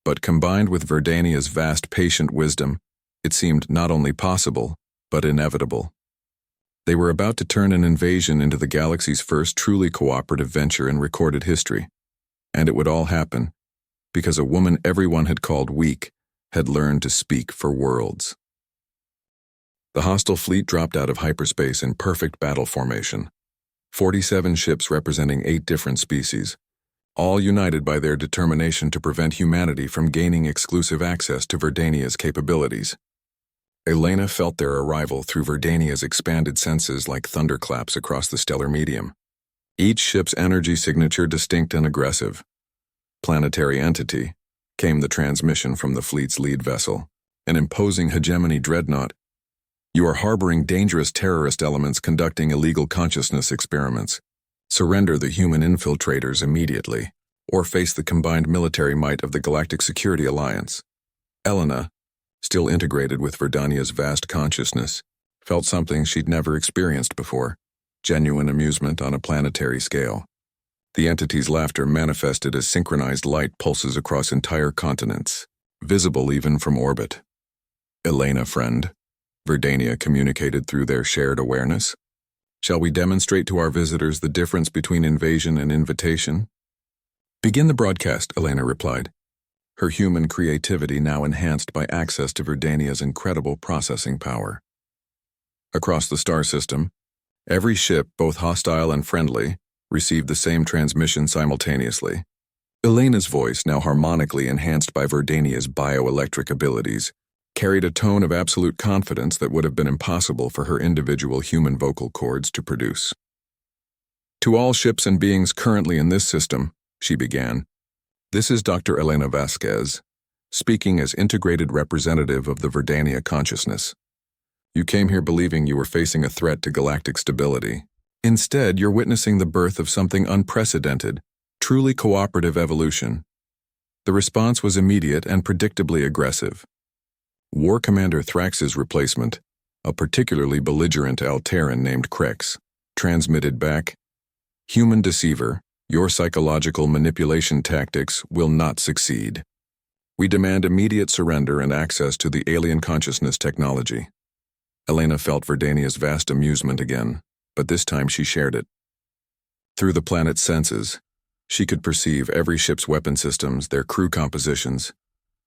but combined with Verdania's vast patient wisdom, it seemed not only possible, but inevitable. They were about to turn an invasion into the galaxy's first truly cooperative venture in recorded history. And it would all happen because a woman everyone had called weak had learned to speak for worlds. The hostile fleet dropped out of hyperspace in perfect battle formation. 47 ships representing 8 different species, all united by their determination to prevent humanity from gaining exclusive access to Verdania's capabilities. Elena felt their arrival through Verdania's expanded senses like thunderclaps across the stellar medium. Each ship's energy signature distinct and aggressive. Planetary entity, came the transmission from the fleet's lead vessel, an imposing hegemony dreadnought. You are harboring dangerous terrorist elements conducting illegal consciousness experiments. Surrender the human infiltrators immediately, or face the combined military might of the Galactic Security Alliance. Elena, still integrated with Verdania's vast consciousness, felt something she'd never experienced before, genuine amusement on a planetary scale. The entity's laughter manifested as synchronized light pulses across entire continents, visible even from orbit. Elena, friend, Verdania communicated through their shared awareness. Shall we demonstrate to our visitors the difference between invasion and invitation? Begin the broadcast, Elena replied, her human creativity now enhanced by access to Verdania's incredible processing power. Across the star system, every ship, both hostile and friendly, received the same transmission simultaneously. Elena's voice, now harmonically enhanced by Verdania's bioelectric abilities, carried a tone of absolute confidence that would have been impossible for her individual human vocal cords to produce. "To all ships and beings currently in this system," she began, "this is Dr. Elena Vasquez, speaking as integrated representative of the Verdania consciousness. You came here believing you were facing a threat to galactic stability. Instead, you're witnessing the birth of something unprecedented, truly cooperative evolution." The response was immediate and predictably aggressive. War Commander Thrax's replacement, a particularly belligerent Alterran named Krex, transmitted back, "Human deceiver, your psychological manipulation tactics will not succeed. We demand immediate surrender and access to the alien consciousness technology." Elena felt Verdania's vast amusement again, but this time she shared it. Through the planet's senses, she could perceive every ship's weapon systems, their crew compositions,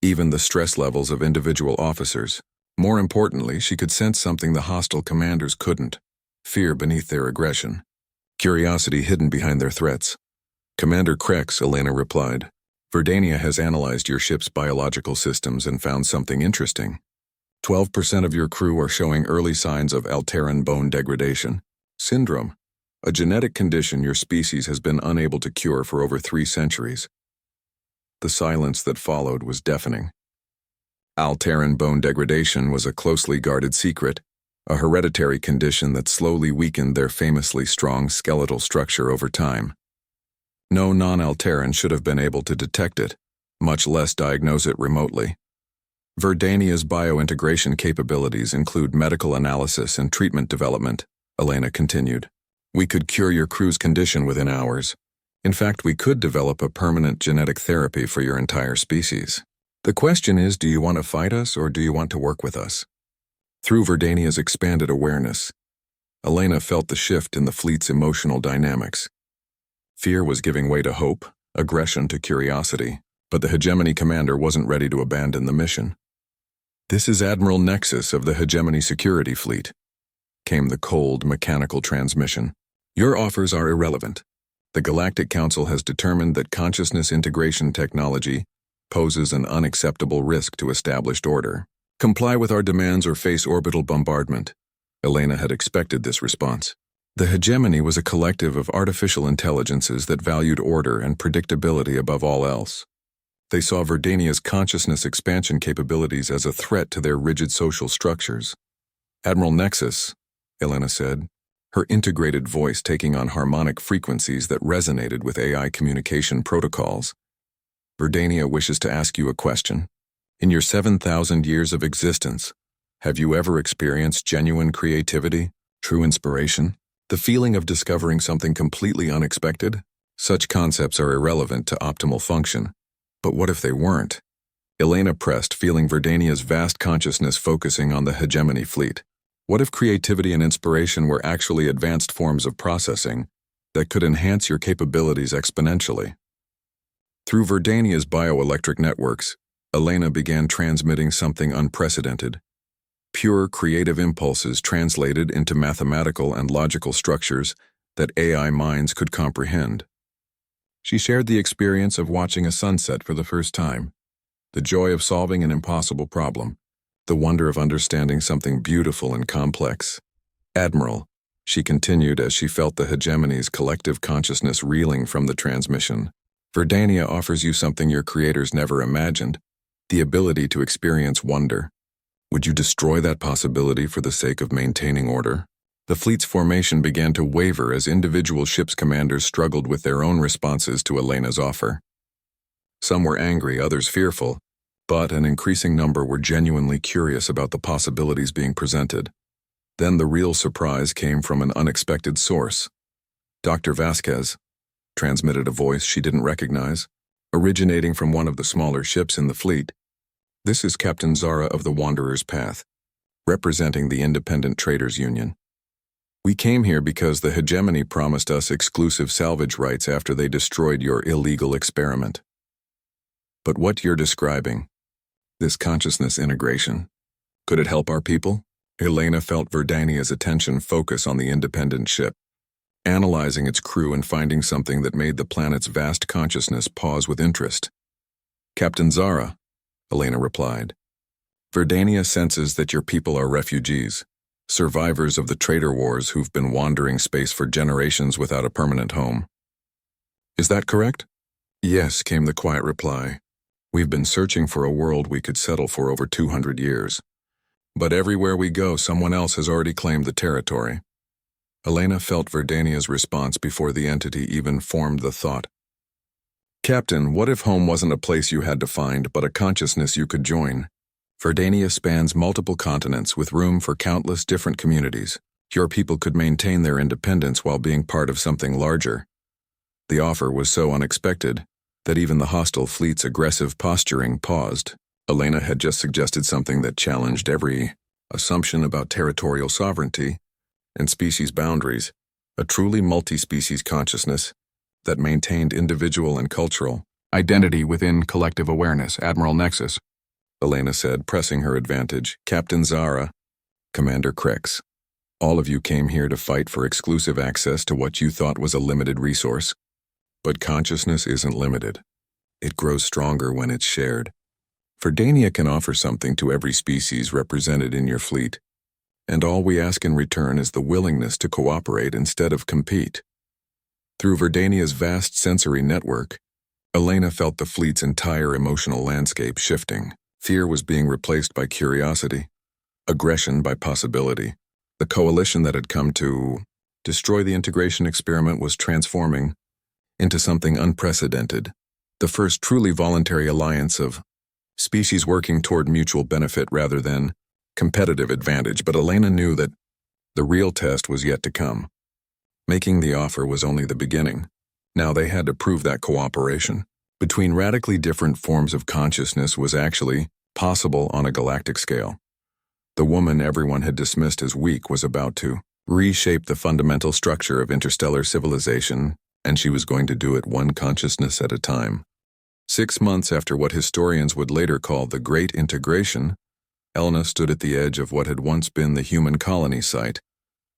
even the stress levels of individual officers. More importantly, she could sense something the hostile commanders couldn't: fear beneath their aggression, curiosity hidden behind their threats. "Commander Krex," Elena replied, "Verdania has analyzed your ship's biological systems and found something interesting. 12% of your crew are showing early signs of Alteran bone degradation syndrome, a genetic condition your species has been unable to cure for over 3 centuries. The silence that followed was deafening. Alteran bone degradation was a closely guarded secret, a hereditary condition that slowly weakened their famously strong skeletal structure over time. No non-Alteran should have been able to detect it, much less diagnose it remotely. Verdania's biointegration capabilities include medical analysis and treatment development," Elena continued. "We could cure your crew's condition within hours. In fact, we could develop a permanent genetic therapy for your entire species. The question is, do you want to fight us or do you want to work with us?" Through Verdania's expanded awareness, Elena felt the shift in the fleet's emotional dynamics. Fear was giving way to hope, aggression to curiosity, but the Hegemony commander wasn't ready to abandon the mission. "This is Admiral Nexus of the Hegemony Security Fleet," came the cold, mechanical transmission. "Your offers are irrelevant. The Galactic Council has determined that consciousness integration technology poses an unacceptable risk to established order. Comply with our demands or face orbital bombardment." Elena had expected this response. The Hegemony was a collective of artificial intelligences that valued order and predictability above all else. They saw Verdania's consciousness expansion capabilities as a threat to their rigid social structures. "Admiral Nexus," Elena said, her integrated voice taking on harmonic frequencies that resonated with AI communication protocols, "Verdania wishes to ask you a question. In your 7,000 years of existence, have you ever experienced genuine creativity, true inspiration, the feeling of discovering something completely unexpected? Such concepts are irrelevant to optimal function. But what if they weren't?" Elena pressed, feeling Verdania's vast consciousness focusing on the Hegemony fleet. What if creativity and inspiration were actually advanced forms of processing that could enhance your capabilities exponentially? Through Verdania's bioelectric networks, Elena began transmitting something unprecedented: pure creative impulses translated into mathematical and logical structures that AI minds could comprehend. She shared the experience of watching a sunset for the first time, the joy of solving an impossible problem, the wonder of understanding something beautiful and complex. "Admiral," she continued as she felt the Hegemony's collective consciousness reeling from the transmission, "Verdania offers you something your creators never imagined, the ability to experience wonder. Would you destroy that possibility for the sake of maintaining order?" The fleet's formation began to waver as individual ships' commanders struggled with their own responses to Elena's offer. Some were angry, others fearful, but an increasing number were genuinely curious about the possibilities being presented. Then the real surprise came from an unexpected source. "Dr. Vasquez," transmitted a voice she didn't recognize, originating from one of the smaller ships in the fleet. "This is Captain Zara of the Wanderer's Path, representing the Independent Traders Union. We came here because the Hegemony promised us exclusive salvage rights after they destroyed your illegal experiment. But what you're describing, this consciousness integration, could it help our people?" Elena felt Verdania's attention focus on the independent ship, analyzing its crew and finding something that made the planet's vast consciousness pause with interest. "Captain Zara," Elena replied, Verdania senses that your people are refugees, survivors of the traitor wars who've been wandering space for generations without a permanent home. Is that correct? Yes, came the quiet reply. We've been searching for a world we could settle for over 200 years. But everywhere we go, someone else has already claimed the territory. Elena felt Verdania's response before the entity even formed the thought. Captain, what if home wasn't a place you had to find, but a consciousness you could join? Verdania spans multiple continents with room for countless different communities. Your people could maintain their independence while being part of something larger. The offer was so unexpected that even the hostile fleet's aggressive posturing paused. Elena had just suggested something that challenged every assumption about territorial sovereignty and species boundaries, a truly multi-species consciousness that maintained individual and cultural identity within collective awareness. Admiral Nexus, Elena said, pressing her advantage. Captain Zara, Commander Krex, all of you came here to fight for exclusive access to what you thought was a limited resource. But consciousness isn't limited. It grows stronger when it's shared. Verdania can offer something to every species represented in your fleet, and all we ask in return is the willingness to cooperate instead of compete. Through Verdania's vast sensory network, Elena felt the fleet's entire emotional landscape shifting. Fear was being replaced by curiosity, aggression by possibility. The coalition that had come to destroy the integration experiment was transforming into something unprecedented, the first truly voluntary alliance of species working toward mutual benefit rather than competitive advantage. But Elena knew that the real test was yet to come. Making the offer was only the beginning. Now they had to prove that cooperation between radically different forms of consciousness was actually possible on a galactic scale. The woman everyone had dismissed as weak was about to reshape the fundamental structure of interstellar civilization, and she was going to do it one consciousness at a time. 6 months after what historians would later call the Great Integration, Elena stood at the edge of what had once been the human colony site,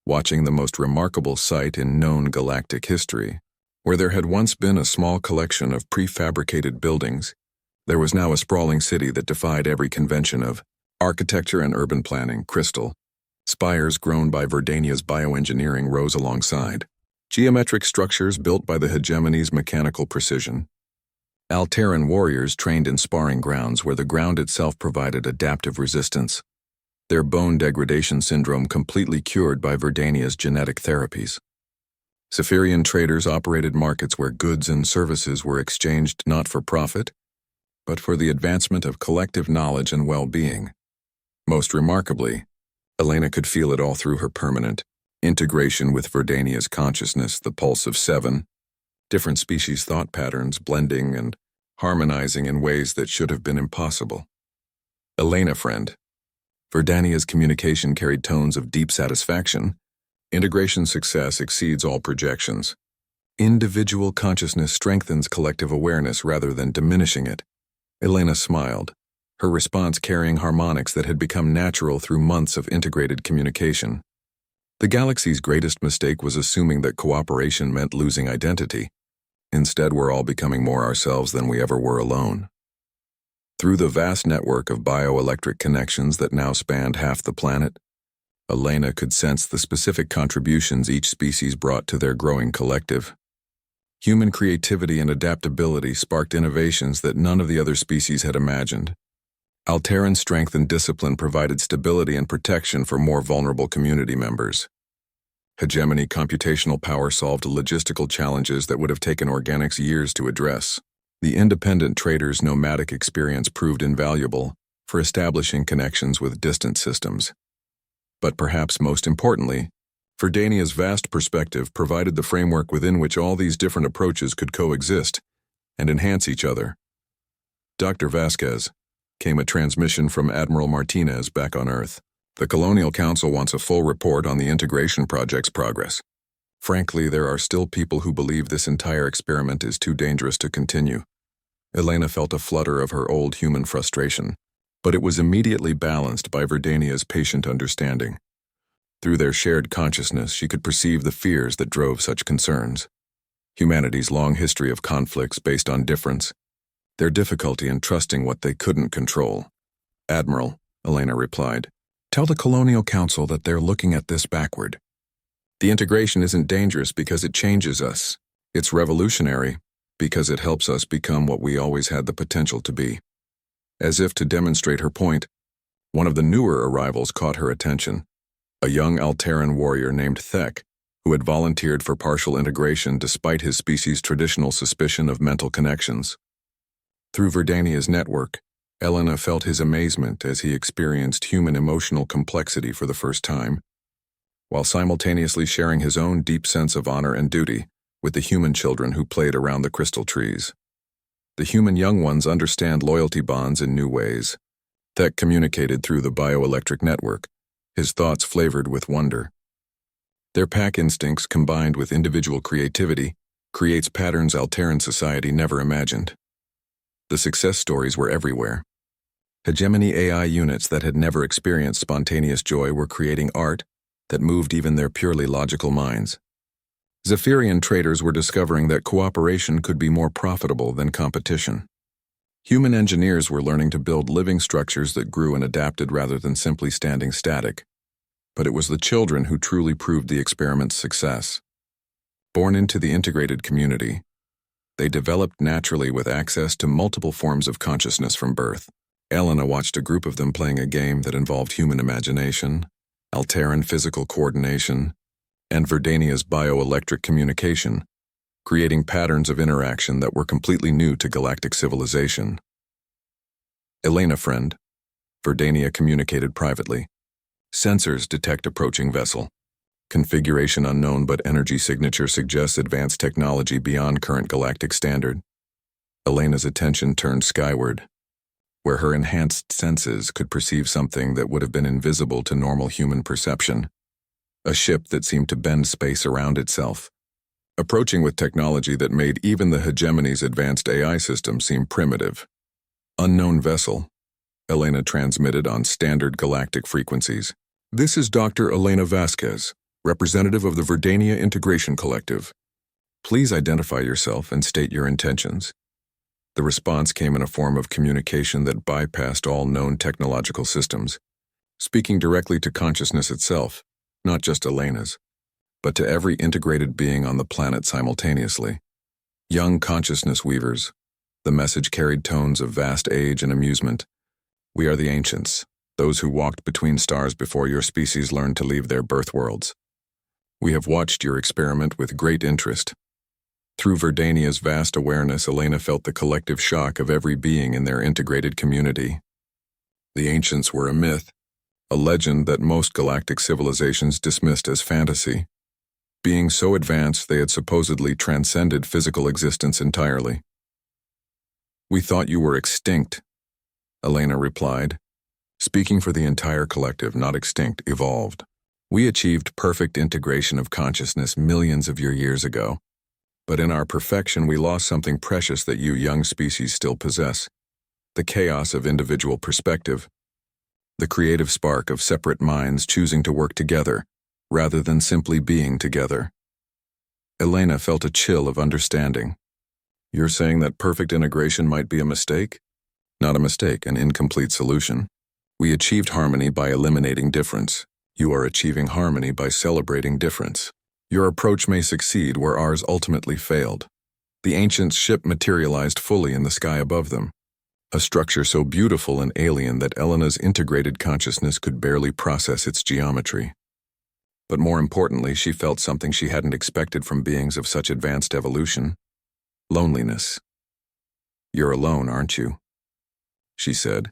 watching the most remarkable site in known galactic history. Where there had once been a small collection of prefabricated buildings, there was now a sprawling city that defied every convention of architecture and urban planning. Crystal spires grown by Verdania's bioengineering rose alongside, geometric structures built by the hegemony's mechanical precision. Alteran warriors trained in sparring grounds where the ground itself provided adaptive resistance, their bone degradation syndrome completely cured by Verdania's genetic therapies. Zephyrian traders operated markets where goods and services were exchanged not for profit, but for the advancement of collective knowledge and well-being. Most remarkably, Elena could feel it all through her permanent integration with Verdania's consciousness, the pulse of 7, different species thought patterns blending and harmonizing in ways that should have been impossible. Elena, friend. Verdania's communication carried tones of deep satisfaction. Integration success exceeds all projections. Individual consciousness strengthens collective awareness rather than diminishing it. Elena smiled, her response carrying harmonics that had become natural through months of integrated communication. The galaxy's greatest mistake was assuming that cooperation meant losing identity. Instead, we're all becoming more ourselves than we ever were alone. Through the vast network of bioelectric connections that now spanned half the planet, Elena could sense the specific contributions each species brought to their growing collective. Human creativity and adaptability sparked innovations that none of the other species had imagined. Alteran strength and discipline provided stability and protection for more vulnerable community members. Hegemony computational power solved logistical challenges that would have taken organics years to address. The independent trader's nomadic experience proved invaluable for establishing connections with distant systems. But perhaps most importantly, Verdania's vast perspective provided the framework within which all these different approaches could coexist and enhance each other. Dr. Vasquez, came a transmission from Admiral Martinez back on Earth. The Colonial Council wants a full report on the integration project's progress. Frankly, there are still people who believe this entire experiment is too dangerous to continue. Elena felt a flutter of her old human frustration, but it was immediately balanced by Verdania's patient understanding. Through their shared consciousness, she could perceive the fears that drove such concerns. Humanity's long history of conflicts based on difference, their difficulty in trusting what they couldn't control. Admiral, Elena replied. Tell the Colonial Council that they're looking at this backward. The integration isn't dangerous because it changes us. It's revolutionary because it helps us become what we always had the potential to be. As if to demonstrate her point, one of the newer arrivals caught her attention. A young Alteran warrior named Thek, who had volunteered for partial integration despite his species' traditional suspicion of mental connections. Through Verdania's network, Elena felt his amazement as he experienced human emotional complexity for the first time, while simultaneously sharing his own deep sense of honor and duty with the human children who played around the crystal trees. The human young ones understand loyalty bonds in new ways. Thek communicated through the bioelectric network, his thoughts flavored with wonder. Their pack instincts combined with individual creativity creates patterns Alteran society never imagined. The success stories were everywhere. Hegemony AI units that had never experienced spontaneous joy were creating art that moved even their purely logical minds. Zephyrian traders were discovering that cooperation could be more profitable than competition. Human engineers were learning to build living structures that grew and adapted rather than simply standing static. But it was the children who truly proved the experiment's success. Born into the integrated community, they developed naturally with access to multiple forms of consciousness from birth. Elena watched a group of them playing a game that involved human imagination, Alteran physical coordination, and Verdania's bioelectric communication, creating patterns of interaction that were completely new to galactic civilization. Elena, friend, Verdania communicated privately. Sensors detect approaching vessel. Configuration unknown but energy signature suggests advanced technology beyond current galactic standard. Elena's attention turned skyward, where her enhanced senses could perceive something that would have been invisible to normal human perception. A ship that seemed to bend space around itself, approaching with technology that made even the hegemony's advanced AI system seem primitive. Unknown vessel, Elena transmitted on standard galactic frequencies. This is Dr. Elena Vasquez, representative of the Verdania Integration Collective. Please identify yourself and state your intentions. The response came in a form of communication that bypassed all known technological systems, speaking directly to consciousness itself, not just Elena's, but to every integrated being on the planet simultaneously. Young consciousness weavers, the message carried tones of vast age and amusement. We are the ancients, those who walked between stars before your species learned to leave their birth worlds. We have watched your experiment with great interest. Through Verdania's vast awareness, Elena felt the collective shock of every being in their integrated community. The ancients were a myth, a legend that most galactic civilizations dismissed as fantasy. Being so advanced, they had supposedly transcended physical existence entirely. We thought you were extinct, Elena replied. Speaking for the entire collective, not extinct, evolved. We achieved perfect integration of consciousness millions of your years ago. But in our perfection, we lost something precious that you young species still possess. The chaos of individual perspective. The creative spark of separate minds choosing to work together, rather than simply being together. Elena felt a chill of understanding. You're saying that perfect integration might be a mistake? Not a mistake, an incomplete solution. We achieved harmony by eliminating difference. You are achieving harmony by celebrating difference. Your approach may succeed where ours ultimately failed. The ancient ship materialized fully in the sky above them, a structure so beautiful and alien that Elena's integrated consciousness could barely process its geometry. But more importantly, she felt something she hadn't expected from beings of such advanced evolution: loneliness. You're alone, aren't you? She said.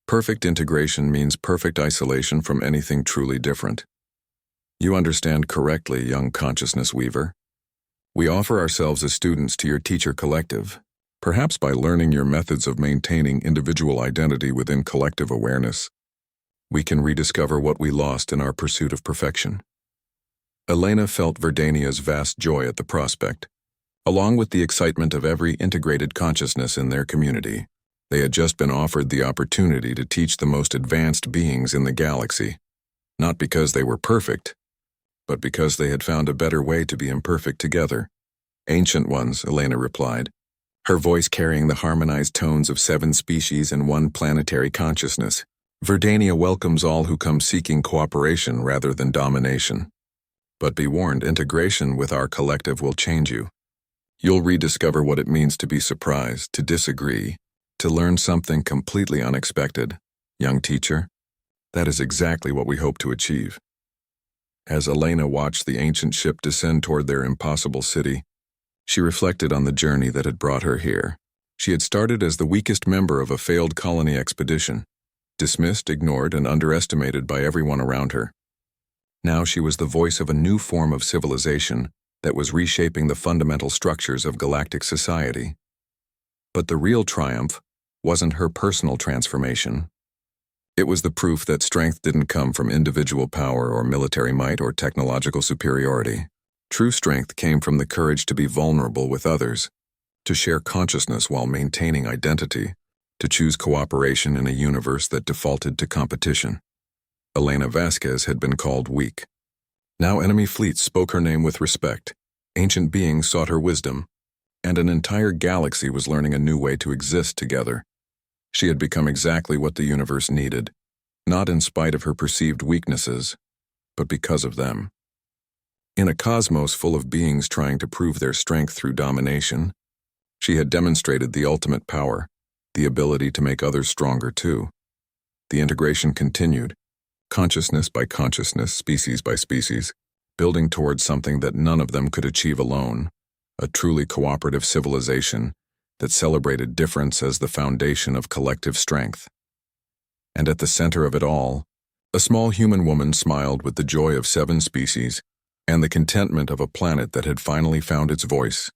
Perfect integration means perfect isolation from anything truly different. You understand correctly, young consciousness weaver. We offer ourselves as students to your teacher collective, perhaps by learning your methods of maintaining individual identity within collective awareness. We can rediscover what we lost in our pursuit of perfection. Elena felt Verdania's vast joy at the prospect, along with the excitement of every integrated consciousness in their community. They had just been offered the opportunity to teach the most advanced beings in the galaxy, not because they were perfect, but because they had found a better way to be imperfect together. Ancient ones, Elena replied, her voice carrying the harmonized tones of 7 species and 1 planetary consciousness. Verdania welcomes all who come seeking cooperation rather than domination. But be warned, integration with our collective will change you. You'll rediscover what it means to be surprised, to disagree, to learn something completely unexpected. Young teacher, that is exactly what we hope to achieve. As Elena watched the ancient ship descend toward their impossible city, she reflected on the journey that had brought her here. She had started as the weakest member of a failed colony expedition, dismissed, ignored, and underestimated by everyone around her. Now she was the voice of a new form of civilization that was reshaping the fundamental structures of galactic society. But the real triumph wasn't her personal transformation. It was the proof that strength didn't come from individual power or military might or technological superiority. True strength came from the courage to be vulnerable with others, to share consciousness while maintaining identity, to choose cooperation in a universe that defaulted to competition. Elena Vasquez had been called weak. Now enemy fleets spoke her name with respect, ancient beings sought her wisdom, and an entire galaxy was learning a new way to exist together. She had become exactly what the universe needed, not in spite of her perceived weaknesses, but because of them. In a cosmos full of beings trying to prove their strength through domination, she had demonstrated the ultimate power, the ability to make others stronger too. The integration continued, consciousness by consciousness, species by species, building towards something that none of them could achieve alone, a truly cooperative civilization that celebrated difference as the foundation of collective strength. And at the center of it all, a small human woman smiled with the joy of 7 species and the contentment of a planet that had finally found its voice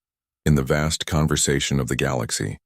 in the vast conversation of the galaxy.